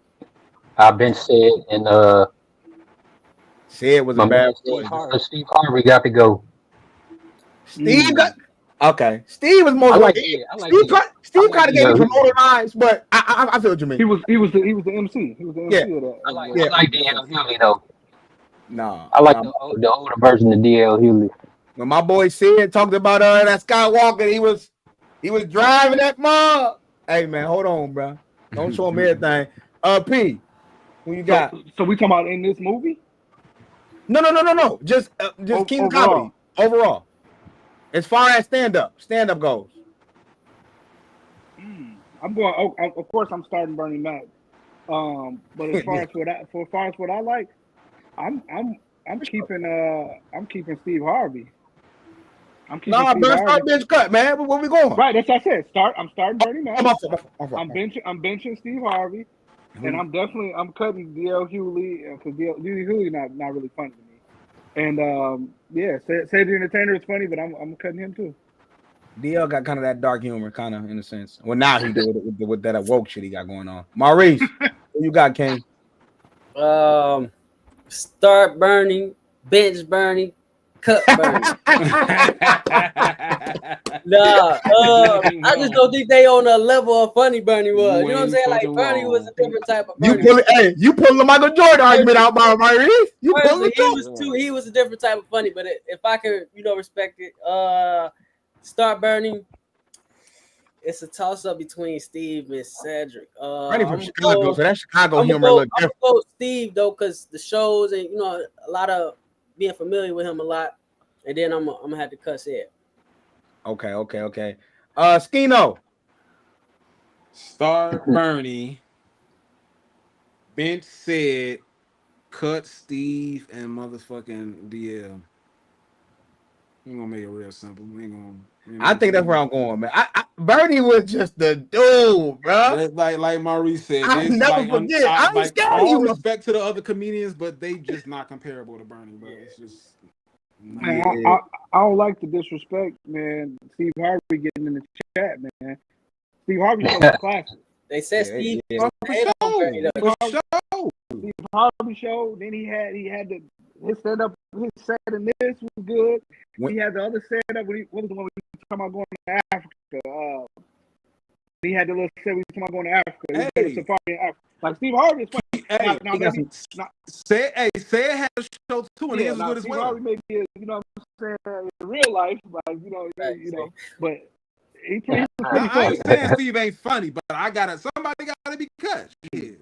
I bench Sid and Sid was a bad boy. Steve Harvey got to go. Steve got okay. Steve was more like Steve kind of gave me promoter lines, but I feel what you mean. He was the MC. He was the MC of that. I like DL Hughley though. No, I like the older version of DL Hughley. When my boy Sid talked about that Skywalker, he was driving that mob. Hey man, hold on, bro. Don't show him everything. P, who you got? So we talking about in this movie? No. Just King of Comedy overall. As far as stand up goes. I'm going. Of course, I'm starting Bernie Mac. But as far as what I like, I'm keeping Steve Harvey. Start bench cut, man. Where we going? Right, that's what I said. I'm starting Bernie Mac. I'm benching Steve Harvey, and I'm cutting DL Hughley because DL Hughley not really funny to me. And Say the Entertainer is funny, but I'm cutting him too. DL got kind of that dark humor, kind of in a sense. Well, now he do it with that woke shit he got going on. Maurice, who you got, King? Start Bernie, bench Bernie, cut Bernie. Nah, I just don't think they on the level of funny Bernie was. You know what I'm saying? Like Bernie was a different type of Bernie. You pull the Michael Jordan argument out, Maurice. You pull it. He was a different type of funny. But if I can, respect it, start Bernie. It's a toss up between Steve and Cedric. Bernie from Chicago, so that Chicago humor look different. I'm gonna go Steve though, because the shows and a lot of being familiar with him a lot, and then I'm gonna have to cuss it. Okay. Skino. Start Bernie. Bench said, cut Steve and motherfucking DL. We're gonna make it real simple. I think that's where I'm going, man. Bernie was just the dude, bro. Like Maurice said, I'll never forget. I'm scared of you. Respect to the other comedians, but they just not comparable to Bernie, bro. It's just. Man, I don't like the disrespect, man. Steve Harvey getting in the chat, man. Steve Harvey showed the classic. They said Steve. Steve Harvey show. Then he had his setup. His set in this was good. He had the other setup. What was the one we were talking about going to Africa? He had the little set we were talking about going to Africa. He had a safari in Africa. Like Steve Harvey is funny. Say it had a show too, and he was good as well. Harvey maybe is, in real life, like but he pretty I ain't saying Steve ain't funny, but somebody gotta be cut. Shit.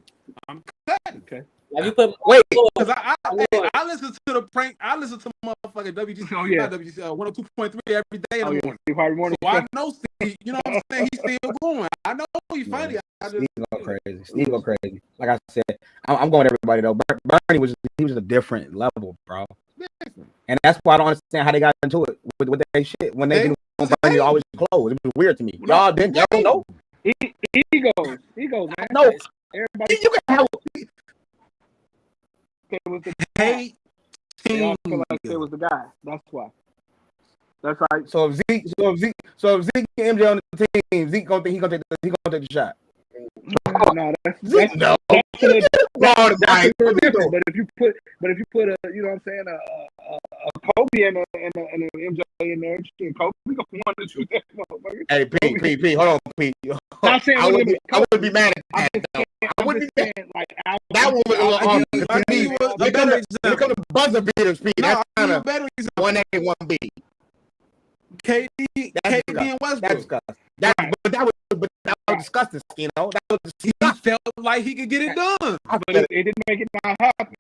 I'm cutting. Okay. Because I listen to the prank. I listen to motherfucking WGC, 102.3 every day in the morning. So I know Steve. You know what I'm saying? He's still going. I know he's funny. Steve go crazy. Like I said, I'm going with everybody though. Bernie was a different level, bro. And that's why I don't understand how they got into it with that shit when they didn't want Bernie to always close. It was weird to me. Y'all don't know. Egos, man. No, everybody. You can have. It was the guy. They all feel like it was the guy. That's why. That's right. So if Zeke and MJ on the team, Zeke gonna think he gonna take the shot. No, that's different. But if you put a what I'm saying, a Kobe and an MJ in there, Kobe gonna want to shoot that motherfucker. Hey, P, hold on, P. I wouldn't be mad at that though. I wouldn't be mad. Like that one was a little hard. When it comes to buzzer beaters, P, that's kind of 1A, 1B. KD and Westbrook. That was disgusting, That was he felt like he could get it done. It didn't make it not happen.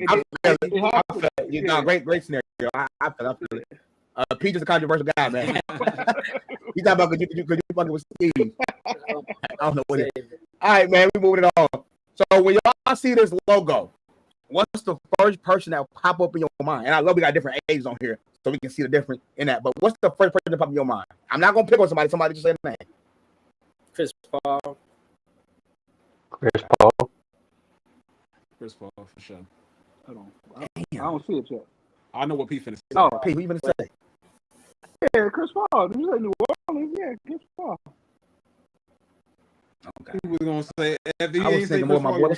Great scenario. I feel it. Pete is a controversial guy, man. He's talking about could you fucking with Steve. I don't know what it is. All right, man, we moving it on. So when y'all see this logo, what's the first person that will pop up in your mind? And I love we got different ages on here, so we can see the difference in that. But what's the first person that pop in your mind? I'm not gonna pick on somebody. Somebody just say the name. Chris Paul for sure. Hold on. I don't see it yet. I know what P finna say. Oh, P, what you finna say? Yeah, Chris Paul. Did you say New Orleans? Yeah, Chris Paul. Okay. He was gonna say. I was thinking more my boy.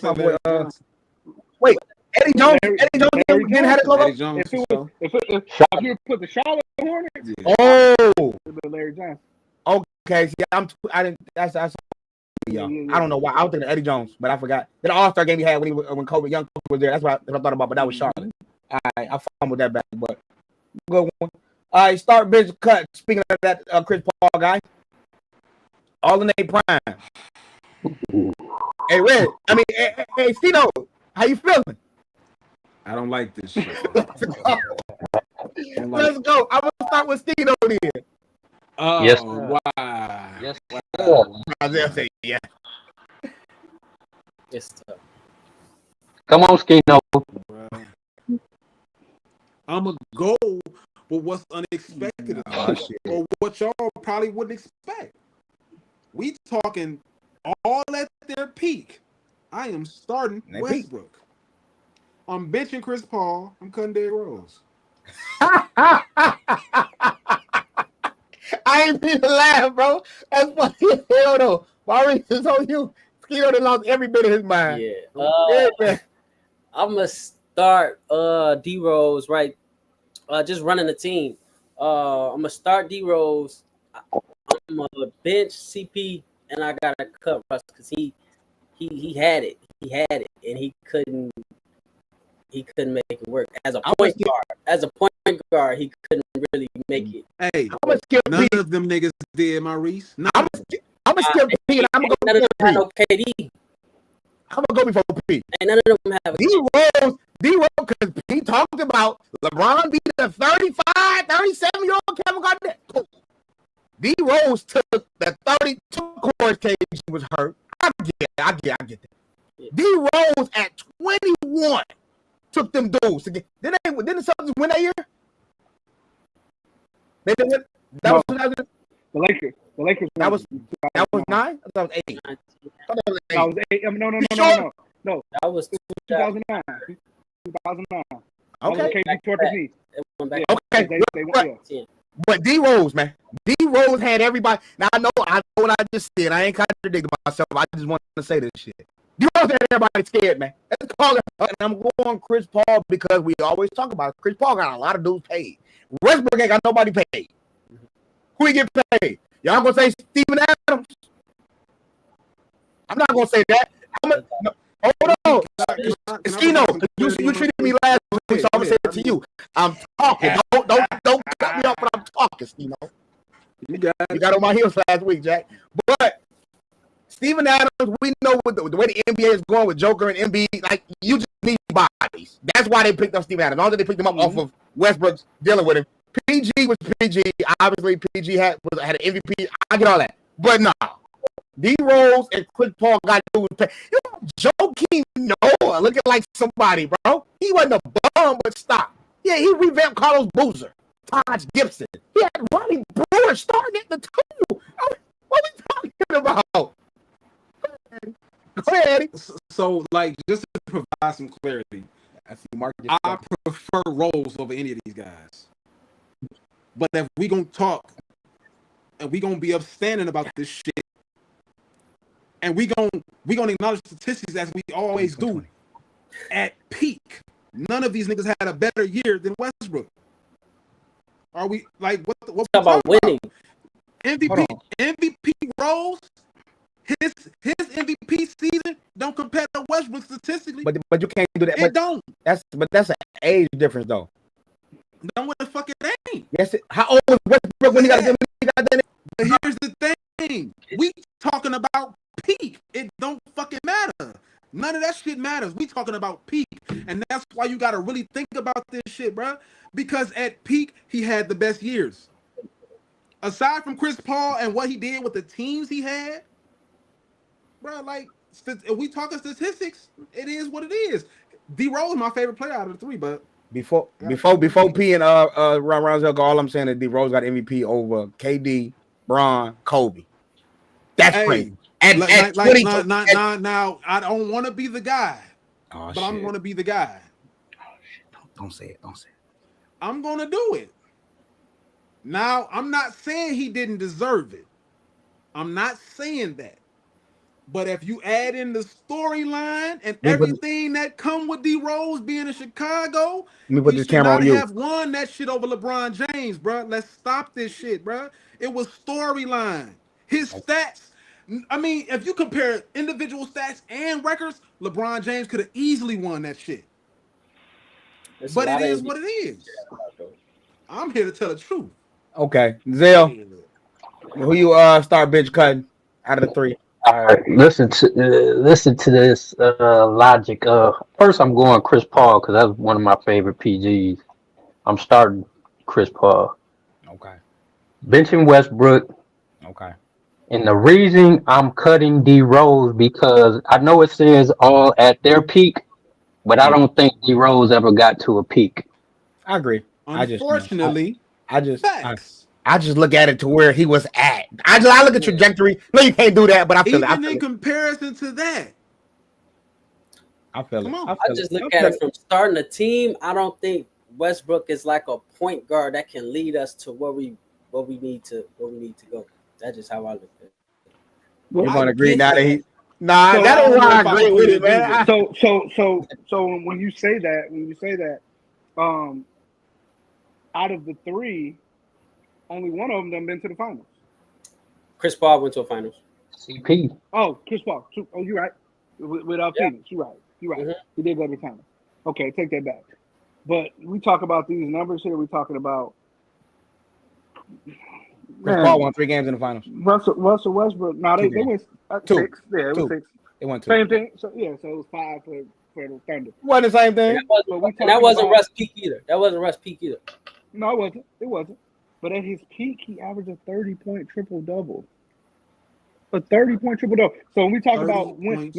Wait, Eddie Jones. Eddie Jones didn't have it logo. If you put the Charlotte Hornets, Larry Johnson. Okay, see, I didn't. That's y'all. I don't know why. I was thinking Eddie Jones, but I forgot. The All-Star game he had when young Kobe was there. That's what I thought about, but that was Charlotte. All right, I fumbled that back, but good one. All right, start bench cut. Speaking of that, Chris Paul guy, all in their prime. Hey, Red. Hey, Stino, how you feeling? I don't like this shit. Let's go. I'm gonna start with Stino then. Oh, yes. Wow. Yes. Isaiah say yeah. It's tough. Come on, Skino. I'm going to go with what's unexpected or what y'all probably wouldn't expect. We talking all at their peak. I am starting Westbrook. I'm benching Chris Paul. I'm cutting Drose. I ain't mean to laugh, bro. That's funny as hell, though. Maurice is on you. Skino done lost every bit of his mind. Yeah. I'm going to start D-Rose right just running the team. I'm gonna start D Rose. I'm gonna bench CP, and I gotta cut Russ because he had it. He had it, and he couldn't make it work as a point guard. As a point guard, he couldn't really make it. Hey, none of them niggas did, Maurice. I'm gonna skip P, and I'm gonna go before no KD. I'm gonna go before P. And none of them have D Rose, because he talked about LeBron being a 35, 37-year-old Kevin Garnett. D Rose took the 32 course KG was hurt. I get that. Yeah. D Rose at 21 took them dudes to get. Didn't the Celtics win that year? They didn't win. That was 2000. The Lakers. That was 9. I thought that was 8. That was 8. No. That was 2009. 2009. Okay. Okay. They won. But D Rose, man, D Rose had everybody. Now I know what I just said. I ain't contradicting myself. I just want to say this shit. D Rose had everybody scared, man. Let's call it. And I'm going Chris Paul because we always talk about it. Chris Paul got a lot of dudes paid. Westbrook ain't got nobody paid. Who he get paid? Y'all gonna say Steven Adams? I'm not gonna say that. Hold on, Skino. You treated me last week, so I'm gonna say it to you. I'm talking. Don't cut me off when I'm talking, Skino. You got on my heels last week, Jack. But Steven Adams, we know with the way the NBA is going with Joker and Embiid, like you just need bodies. That's why they picked up Steven Adams. All that they picked him up off of Westbrook's dealing with him. PG was PG. Obviously, PG had an MVP. I get all that, but nah. D Rose and Chris Paul got to do with Joakim Noah looking like somebody, bro. He wasn't a bum, but stop. Yeah, he revamped Carlos Boozer, Taj Gibson. He had Ronnie Brewer starting at the 2. What are we talking about? Go ahead, Eddie. So, like, just to provide some clarity, I prefer Rose over any of these guys. But if we gonna talk and we gonna be upstanding about this shit, and we gonna acknowledge statistics as we always do. At peak, none of these niggas had a better year than Westbrook. Are we like what about winning? MVP Rose, his MVP season don't compare to Westbrook statistically. But you can't do that. It don't. That's an age difference though. No, what the fuck it ain't. Yes. How old was Westbrook when he got that? But here's the thing: we talking about peak. It don't fucking matter. None of that shit matters. We talking about peak, and that's why you got to really think about this shit, bro. Because at peak, he had the best years. Aside from Chris Paul and what he did with the teams he had, bro. Like, if we talking statistics, it is what it is. D Rose is my favorite player out of the 3, but before P and Ronzel go, all I'm saying is D Rose got MVP over KD, Bron, Kobe. That's crazy. Now, I don't want to be the guy, but shit. I'm going to be the guy. Oh, shit. Don't say it. I'm going to do it. Now, I'm not saying he didn't deserve it. I'm not saying that. But if you add in the storyline and everything that come with D Rose being in Chicago, you should not have won that shit over LeBron James, bro. Let's stop this shit, bro. It was storyline. His stats. I mean, if you compare individual stats and records, LeBron James could have easily won that shit. But it is what it is. I'm here to tell the truth. Okay, Zell, who you start bench cutting out of the 3? All right, listen to this logic. First, I'm going Chris Paul because that's one of my favorite PGs. I'm starting Chris Paul. Okay. Benching Westbrook. Okay. And the reason I'm cutting D Rose because I know it says all at their peak, but I don't think D Rose ever got to a peak. I agree. Unfortunately, I just look at it to where he was at. I look at trajectory. No, you can't do that, but I feel it. Even in comparison to that, I feel it. I just look at it from starting a team. I don't think Westbrook is like a point guard that can lead us to where we need to go. That's just how I look at it. You're gonna agree now that he. Nah, that ain't why I agree with it, man. So when you say that, out of the three, only one of them done been to the finals. Chris Paul went to a finals. CP. Oh, Chris Paul. Oh, you're right. Without Phoenix, you're right. You're right. He did go to the finals. Okay, take that back. But we talk about these numbers here. We're talking about Chris Paul won 3 games in the finals. Russell Westbrook. No, they went 6. Yeah, it was 6. They won 2. Same thing. So it was 5 for the Thunder. Wasn't the same thing. That wasn't Russ peak either. No, it wasn't. It wasn't. But at his peak, he averaged a 30-point triple-double. A 30-point triple-double. So when we talk about when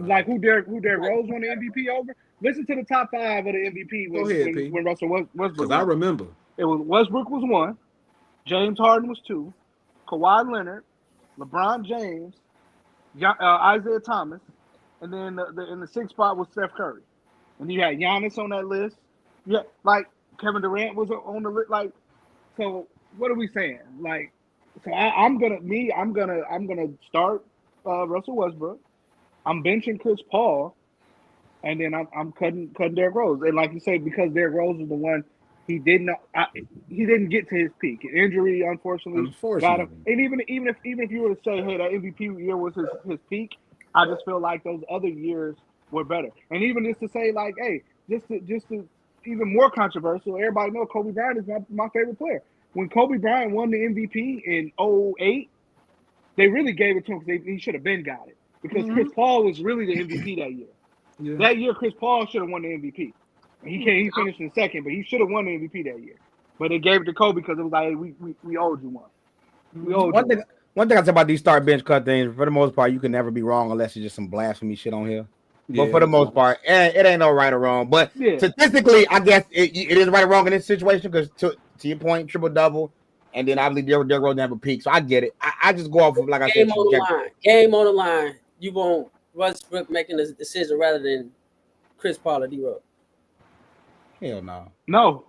like who Derrick Rose won the MVP over, listen to the top 5 of the MVP when Russell Westbrook. Because I remember. It was Westbrook was 1, James Harden was 2, Kawhi Leonard, LeBron James, Isaiah Thomas, and then in the 6th spot was Steph Curry. And you had Giannis on that list. Yeah, like Kevin Durant was on the list. Like, so what are we saying? Like, so I'm gonna start Russell Westbrook. I'm benching Chris Paul, and then I'm cutting Derrick Rose. And like you say, because Derrick Rose is the one he didn't get to his peak. Injury, unfortunately, got him. And even if you were to say, hey, that MVP year was his peak, I just feel like those other years were better. And even just to say, like, hey, just to even more controversial, everybody knows Kobe Bryant is my favorite player. When Kobe Bryant won the MVP in 2008, they really gave it to him because he should have been got it. Because Chris Paul was really the MVP that year. Yeah. That year, Chris Paul should have won the MVP. He finished in second, but he should have won the MVP that year. But they gave it to Kobe because it was like, hey, we owed you one. One thing I say about these start bench cut things, for the most part, you can never be wrong unless it's just some blasphemy shit on here. But for the most part, it ain't no right or wrong. But statistically, I guess it is right or wrong in this situation because to your point, triple double, and then obviously Derrick Rose never peak. So I get it. I just go off of like I said. Game on the line. You want Westbrook making the decision rather than Chris Paul or D-Rose. Hell no. No.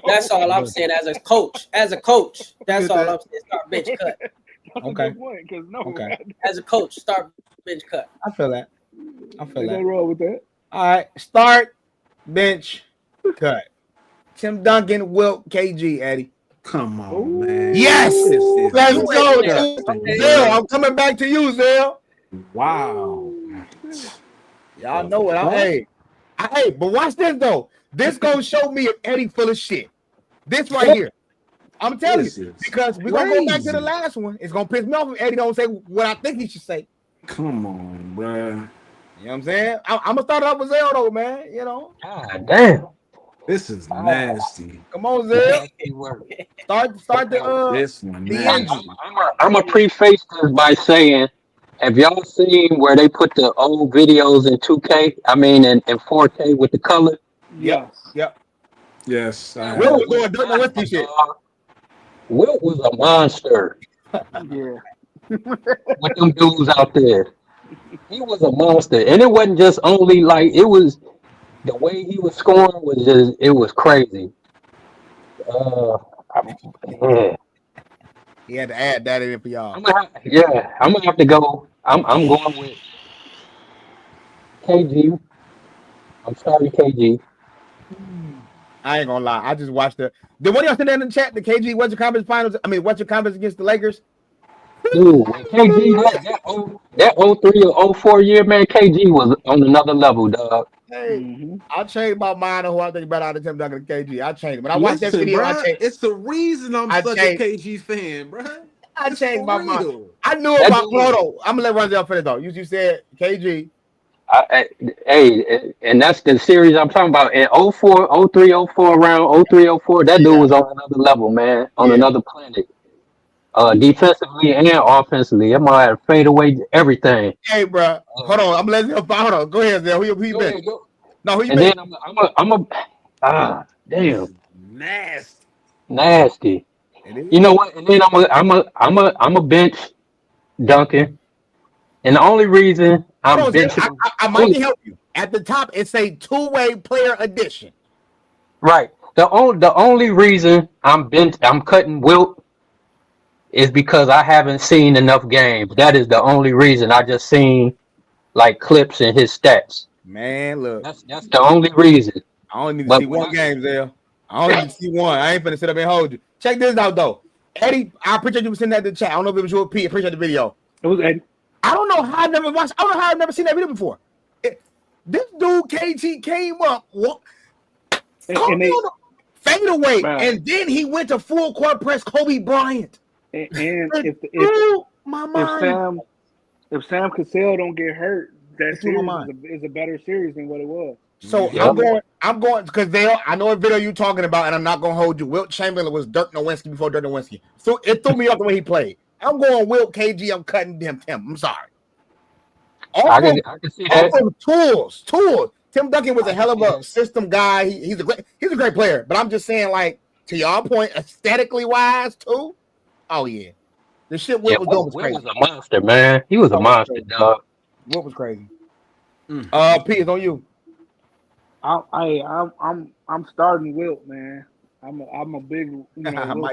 That's all I'm saying as a coach. That's all I'm saying. Start bench cut. Okay. As a coach, start bench cut. I feel that. Nothing wrong with that. All right. Start bench cut. Tim Duncan, Wilt, KG, Eddie. Come on, man. Yes. Let's go. Zell, I'm coming back to you, Zell. Wow. Y'all know what Hey, but watch this though. This gonna show me if Eddie full of shit. This right here. I'm telling you. Because we're gonna go back to the last one. It's gonna piss me off if Eddie don't say what I think he should say. Come on, bruh. You know what I'm saying? I'm gonna start it off with Zell though, man. You know. God damn. This is nasty. Come on, Zell. Start this one. I'm gonna preface this by saying, have y'all seen where they put the old videos in 2K? I mean, in 4K with the color? Yep. Yes. Wilt was doing with this shit. Wilt was a monster. Yeah. With them dudes out there. He was a monster. And it wasn't just only like, it was, the way he was scoring was just, it was crazy. He had to add that in for y'all. I'm gonna have to go. I'm going with KG. I'm sorry, KG. I ain't gonna lie. I just watched the. Did one of y'all send that in the chat? The KG Western Conference Finals. I mean, Western Conference against the Lakers. Dude, KG, that 03 or 04 year, man, KG was on another level, dog. Hey, I changed my mind on who I think better out of Tim Duncan and KG. I changed it. When I watched that video, bruh, I changed. It's the reason I'm such a KG fan, bro. I changed my mind. I knew about Pluto. I'm gonna let Ronzel finish though. You said KG. Hey, and that's the series I'm talking about. In 04, 03, 04, around 03, 04, that dude was on another level, man, on another planet. Defensively and offensively, that might have fade away everything. Hey, bro, hold on. I'm letting you. Hold on. Go ahead, Zell. Who you been? No, who you been? Then damn, It nasty. is. You know what? And then I'm a bench Duncan, and the only reason I'm benching, I might help you. At the top, it's a two-way player addition. Right. The only reason I'm cutting Wilt is because I haven't seen enough games. That is the only reason. I just seen like clips in his stats. Man, look. That's the only reason. I only need to see one game, Zell. I only see one. I ain't finna sit up and hold you. Check this out though. Eddie, I appreciate you sending that to the chat. I don't know if it was you or P. Appreciate the video. It was Eddie. I don't know how I've never watched. I don't know how I've never seen that video before. This dude KG came up, fade away, and then he went to full court press Kobe Bryant. And if Sam Cassell don't get hurt, that series is a better series than what it was. So I'm going because I know what video you're talking about, and I'm not gonna hold you. Wilt Chamberlain was Dirk Nowitzki before Dirk Nowitzki. So it threw me off the way he played. I'm going Wilt KG. I'm cutting Tim. I'm sorry. I can see that. Tools. Tim Duncan was a hell of a system guy. He's a great player. But I'm just saying, like, to y'all point, aesthetically wise, too. Oh yeah, the shit Wilt was doing was crazy. Wilt was a monster, man. He was a monster, dog. Wilt was crazy. P, it's on you. I'm starting Wilt, man. I'm a big Wilt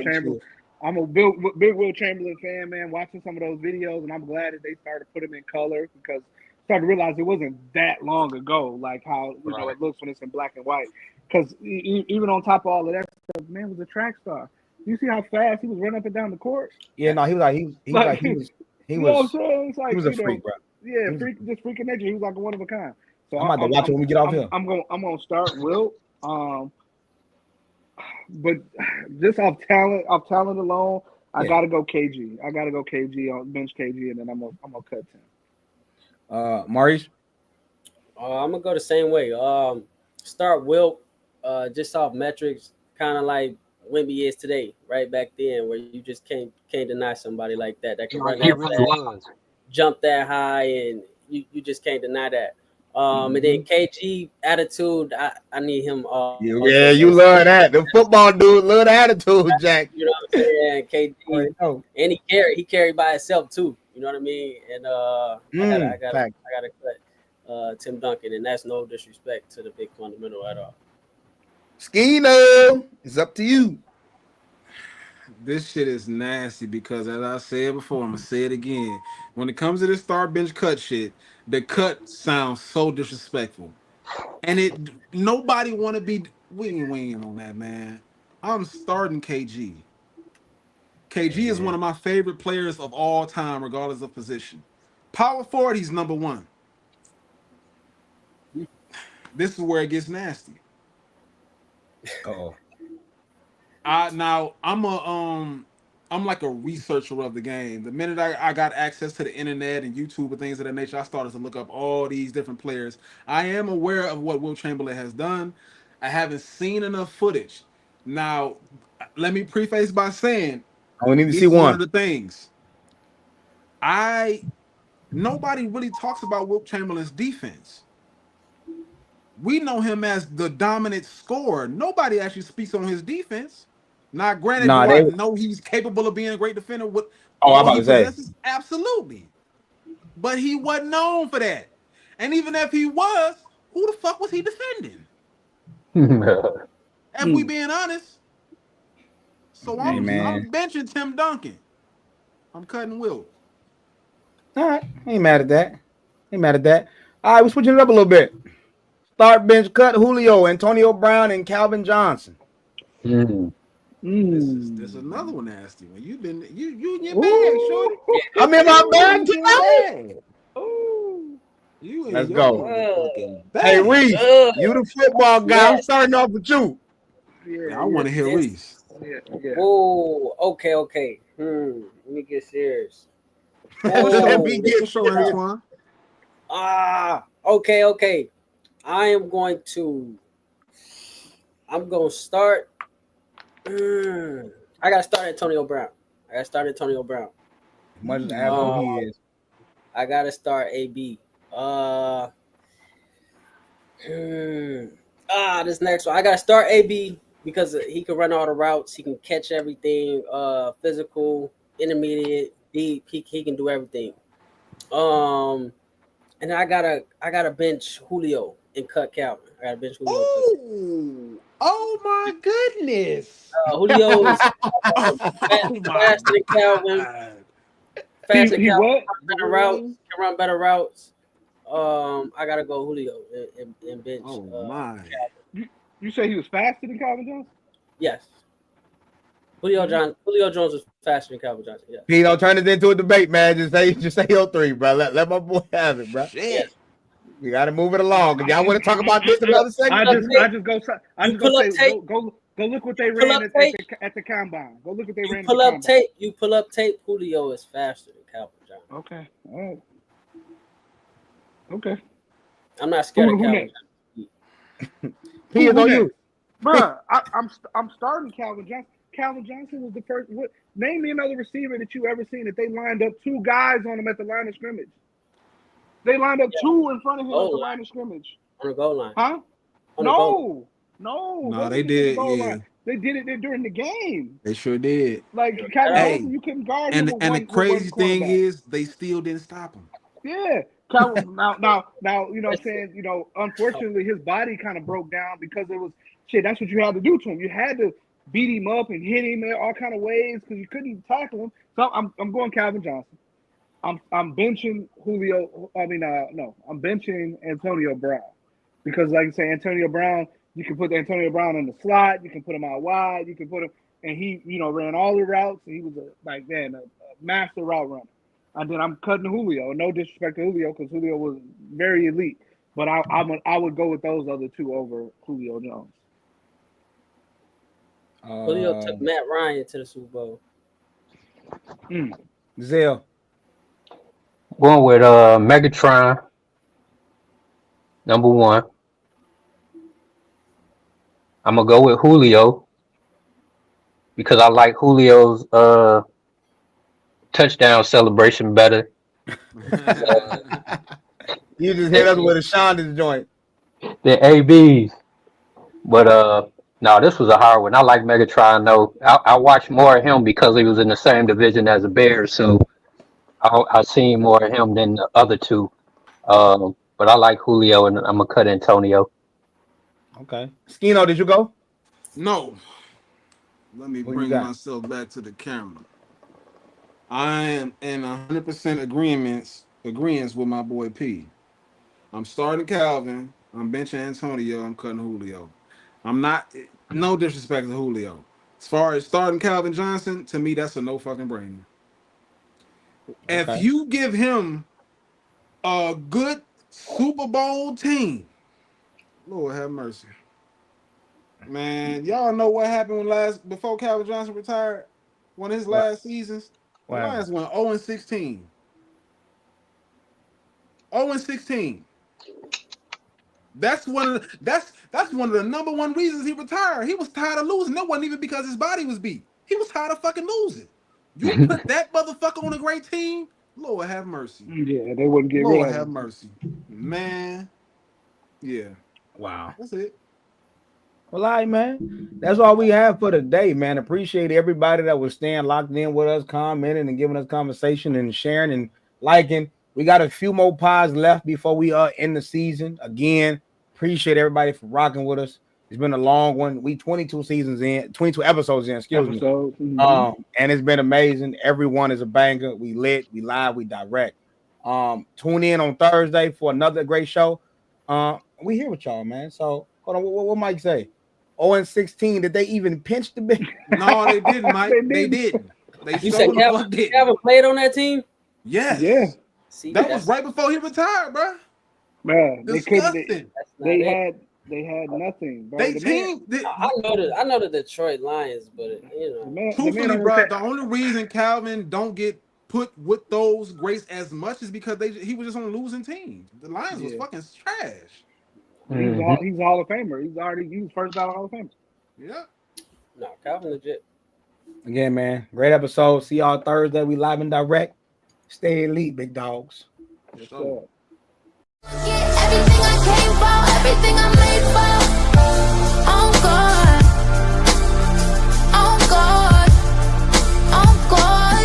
Chamberlain. I'm a big Wilt Chamberlain fan, man. Watching some of those videos, and I'm glad that they started to put him in color because I started to realize it wasn't that long ago, like how it looks when it's in black and white. Because even on top of all of that stuff, man was a track star. You see how fast he was running up and down the court? Yeah, no, he was. You know what I'm saying? It's like, he was a freak, bro. Yeah, just freaking nature. He was like one of a kind. So I'm about to watch it when we get off here. I'm gonna start Wilt. But just off talent alone, I gotta go KG. I gotta go KG on bench KG, and then I'm gonna cut Tim. Maurice? I'm gonna go the same way. Start Wilt, just off metrics, kind of like Wemby is today, right back then, where you just can't deny somebody like that can run that jump that high, and you just can't deny that. And then KG attitude, I need him. Yeah, you love that. The football dude love the attitude, Jack. You know what I'm saying? KG, and he carried by himself too. You know what I mean? And I gotta cut Tim Duncan, and that's no disrespect to the big fundamental at all. Skeeno, it's up to you. This shit is nasty because, as I said before, I'm gonna say it again. When it comes to this start bench cut shit, the cut sounds so disrespectful, and nobody want to be winging on that, man. I'm starting KG. KG is one of my favorite players of all time, regardless of position. Power forward, he's number one. This is where it gets nasty. Now I'm like a researcher of the game. The minute I got access to the internet and YouTube and things of that nature, I started to look up all these different players. I am aware of what Wilt Chamberlain has done. I haven't seen enough footage. Now, let me preface by saying, we need to see one of the things. Nobody really talks about Wilt Chamberlain's defense. We know him as the dominant scorer. Nobody actually speaks on his defense. Now, granted, do I know he's capable of being a great defender? I'm about to say. Absolutely. But he wasn't known for that. And even if he was, who the fuck was he defending? If we being honest. So I'm benching Tim Duncan. I'm cutting Wilt. All right. Ain't mad at that. All right, we're switching it up a little bit. Start bench cut Julio, Antonio Brown, and Calvin Johnson. This is another one nasty one. You in your bag, shorty. I'm in my bag tonight. Let's go. Hey Reese, you the football guy. I'm starting off with you. I want to hear Reese. Oh, okay. Let me get serious. Let me get serious. Okay. I'm going to start. I gotta start Antonio Brown. Much as asshole he is. I gotta start AB. This next one. I gotta start AB because he can run all the routes. He can catch everything. Physical, intermediate, deep. He can do everything. And I gotta bench Julio and cut Calvin. I gotta bench Julio. Oh my goodness! Julio is faster than Calvin. Faster than Calvin. Can run better routes. I gotta go Julio and bench. Oh my! You say he was faster than Calvin Johnson? Yes. Julio Jones was faster than Calvin Johnson. Yeah. P, don't turn it into a debate, man. Just say your 3, bro. Let my boy have it, bro. Shit. You got to move it along. Cause y'all want to talk about this another segment? I just go say go look what they ran at the combine. Go look what they ran. You pull up tape. Julio is faster than Calvin Johnson. Okay. All right. Okay. I'm not scared of Calvin Johnson. P is on you, bro. I'm starting Calvin Johnson. Calvin Johnson was the first. Name me another receiver that you ever seen that they lined up 2 guys on him at the line of scrimmage. They lined up 2 in front of him at the line of scrimmage. On the goal line. Huh? No, they did. Yeah. They did it during the game. They sure did. Like Calvin Johnson, you couldn't guard him. And the crazy thing is, they still didn't stop him. Yeah. Calvin, now, you know what I'm saying? You know, unfortunately, his body kind of broke down because it was shit. That's what you had to do to him. You had to beat him up and hit him in all kind of ways because you couldn't tackle him. So I'm going Calvin Johnson. I'm benching Julio. I'm benching Antonio Brown because, like I say, Antonio Brown. You can put Antonio Brown in the slot. You can put him out wide. You can put him, and he, ran all the routes. And he was a master route runner. And then I'm cutting Julio. No disrespect to Julio because Julio was very elite, but I would go with those other 2 over Julio Jones. Julio took Matt Ryan to the Super Bowl. Zell. Going with Megatron, number 1. I'm gonna go with Julio because I like Julio's touchdown celebration better. You just hit us with a Shonda's joint. The ABs. But no, this was a hard one. I like Megatron though. I watched more of him because he was in the same division as the Bears, so I seen more of him than the other 2. But I like Julio, and I'm gonna cut Antonio. Okay. Skino, did you go? No. Let me bring myself back to the camera. I am in 100% agreement with my boy P. I'm starting Calvin. I'm benching Antonio. I'm cutting Julio. I'm not, no disrespect to Julio. As far as starting Calvin Johnson, to me, that's a no fucking brainer. Okay. If you give him a good Super Bowl team, Lord have mercy. Man, y'all know what happened before Calvin Johnson retired? One of his last seasons? The Lions went 0-16. 0-16. That's one of the number 1 reasons he retired. He was tired of losing. That wasn't even because his body was beat. He was tired of fucking losing. You put that motherfucker on a great team, Lord have mercy. Yeah, they wouldn't get Lord have mercy. Man. Yeah. Wow. That's it. Well, all right, man. That's all we have for today, man. Appreciate everybody that was staying locked in with us, commenting and giving us conversation and sharing and liking. We got a few more pods left before we end the season. Again, appreciate everybody for rocking with us. It's been a long one. We 22 episodes in, excuse me. Mm-hmm. And it's been amazing. Everyone is a banger. We lit, we live, we direct. Tune in on Thursday for another great show. We here with y'all, man. So hold on, what Mike say? 0-16. Did they even pinch the big? No, they didn't, Mike. They didn't. You said Calvin played on that team? Yes. Yeah. See, that was right before he retired, bro. Man, disgusting. They had nothing, bro. I know the Detroit Lions, but truthfully, bro, the only reason Calvin don't get put with those greats as much is because he was just on a losing team. The Lions was fucking trash. He's a Hall of Famer. He's first ballot Hall of Famer. Yeah. No, Calvin legit. Again, man, great episode. See y'all Thursday. We live and direct. Stay elite, big dogs. Yes, sir. Everything I came for, everything I'm made for. On God, on God, on God.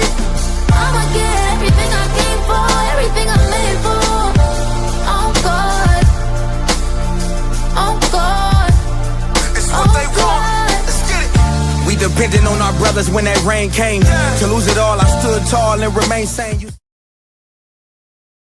I'ma get everything I came for, everything I'm made for. On God, on God. It's what they want. Let's get it. We depended on our brothers when that rain came. To lose it all, I stood tall and remained sane.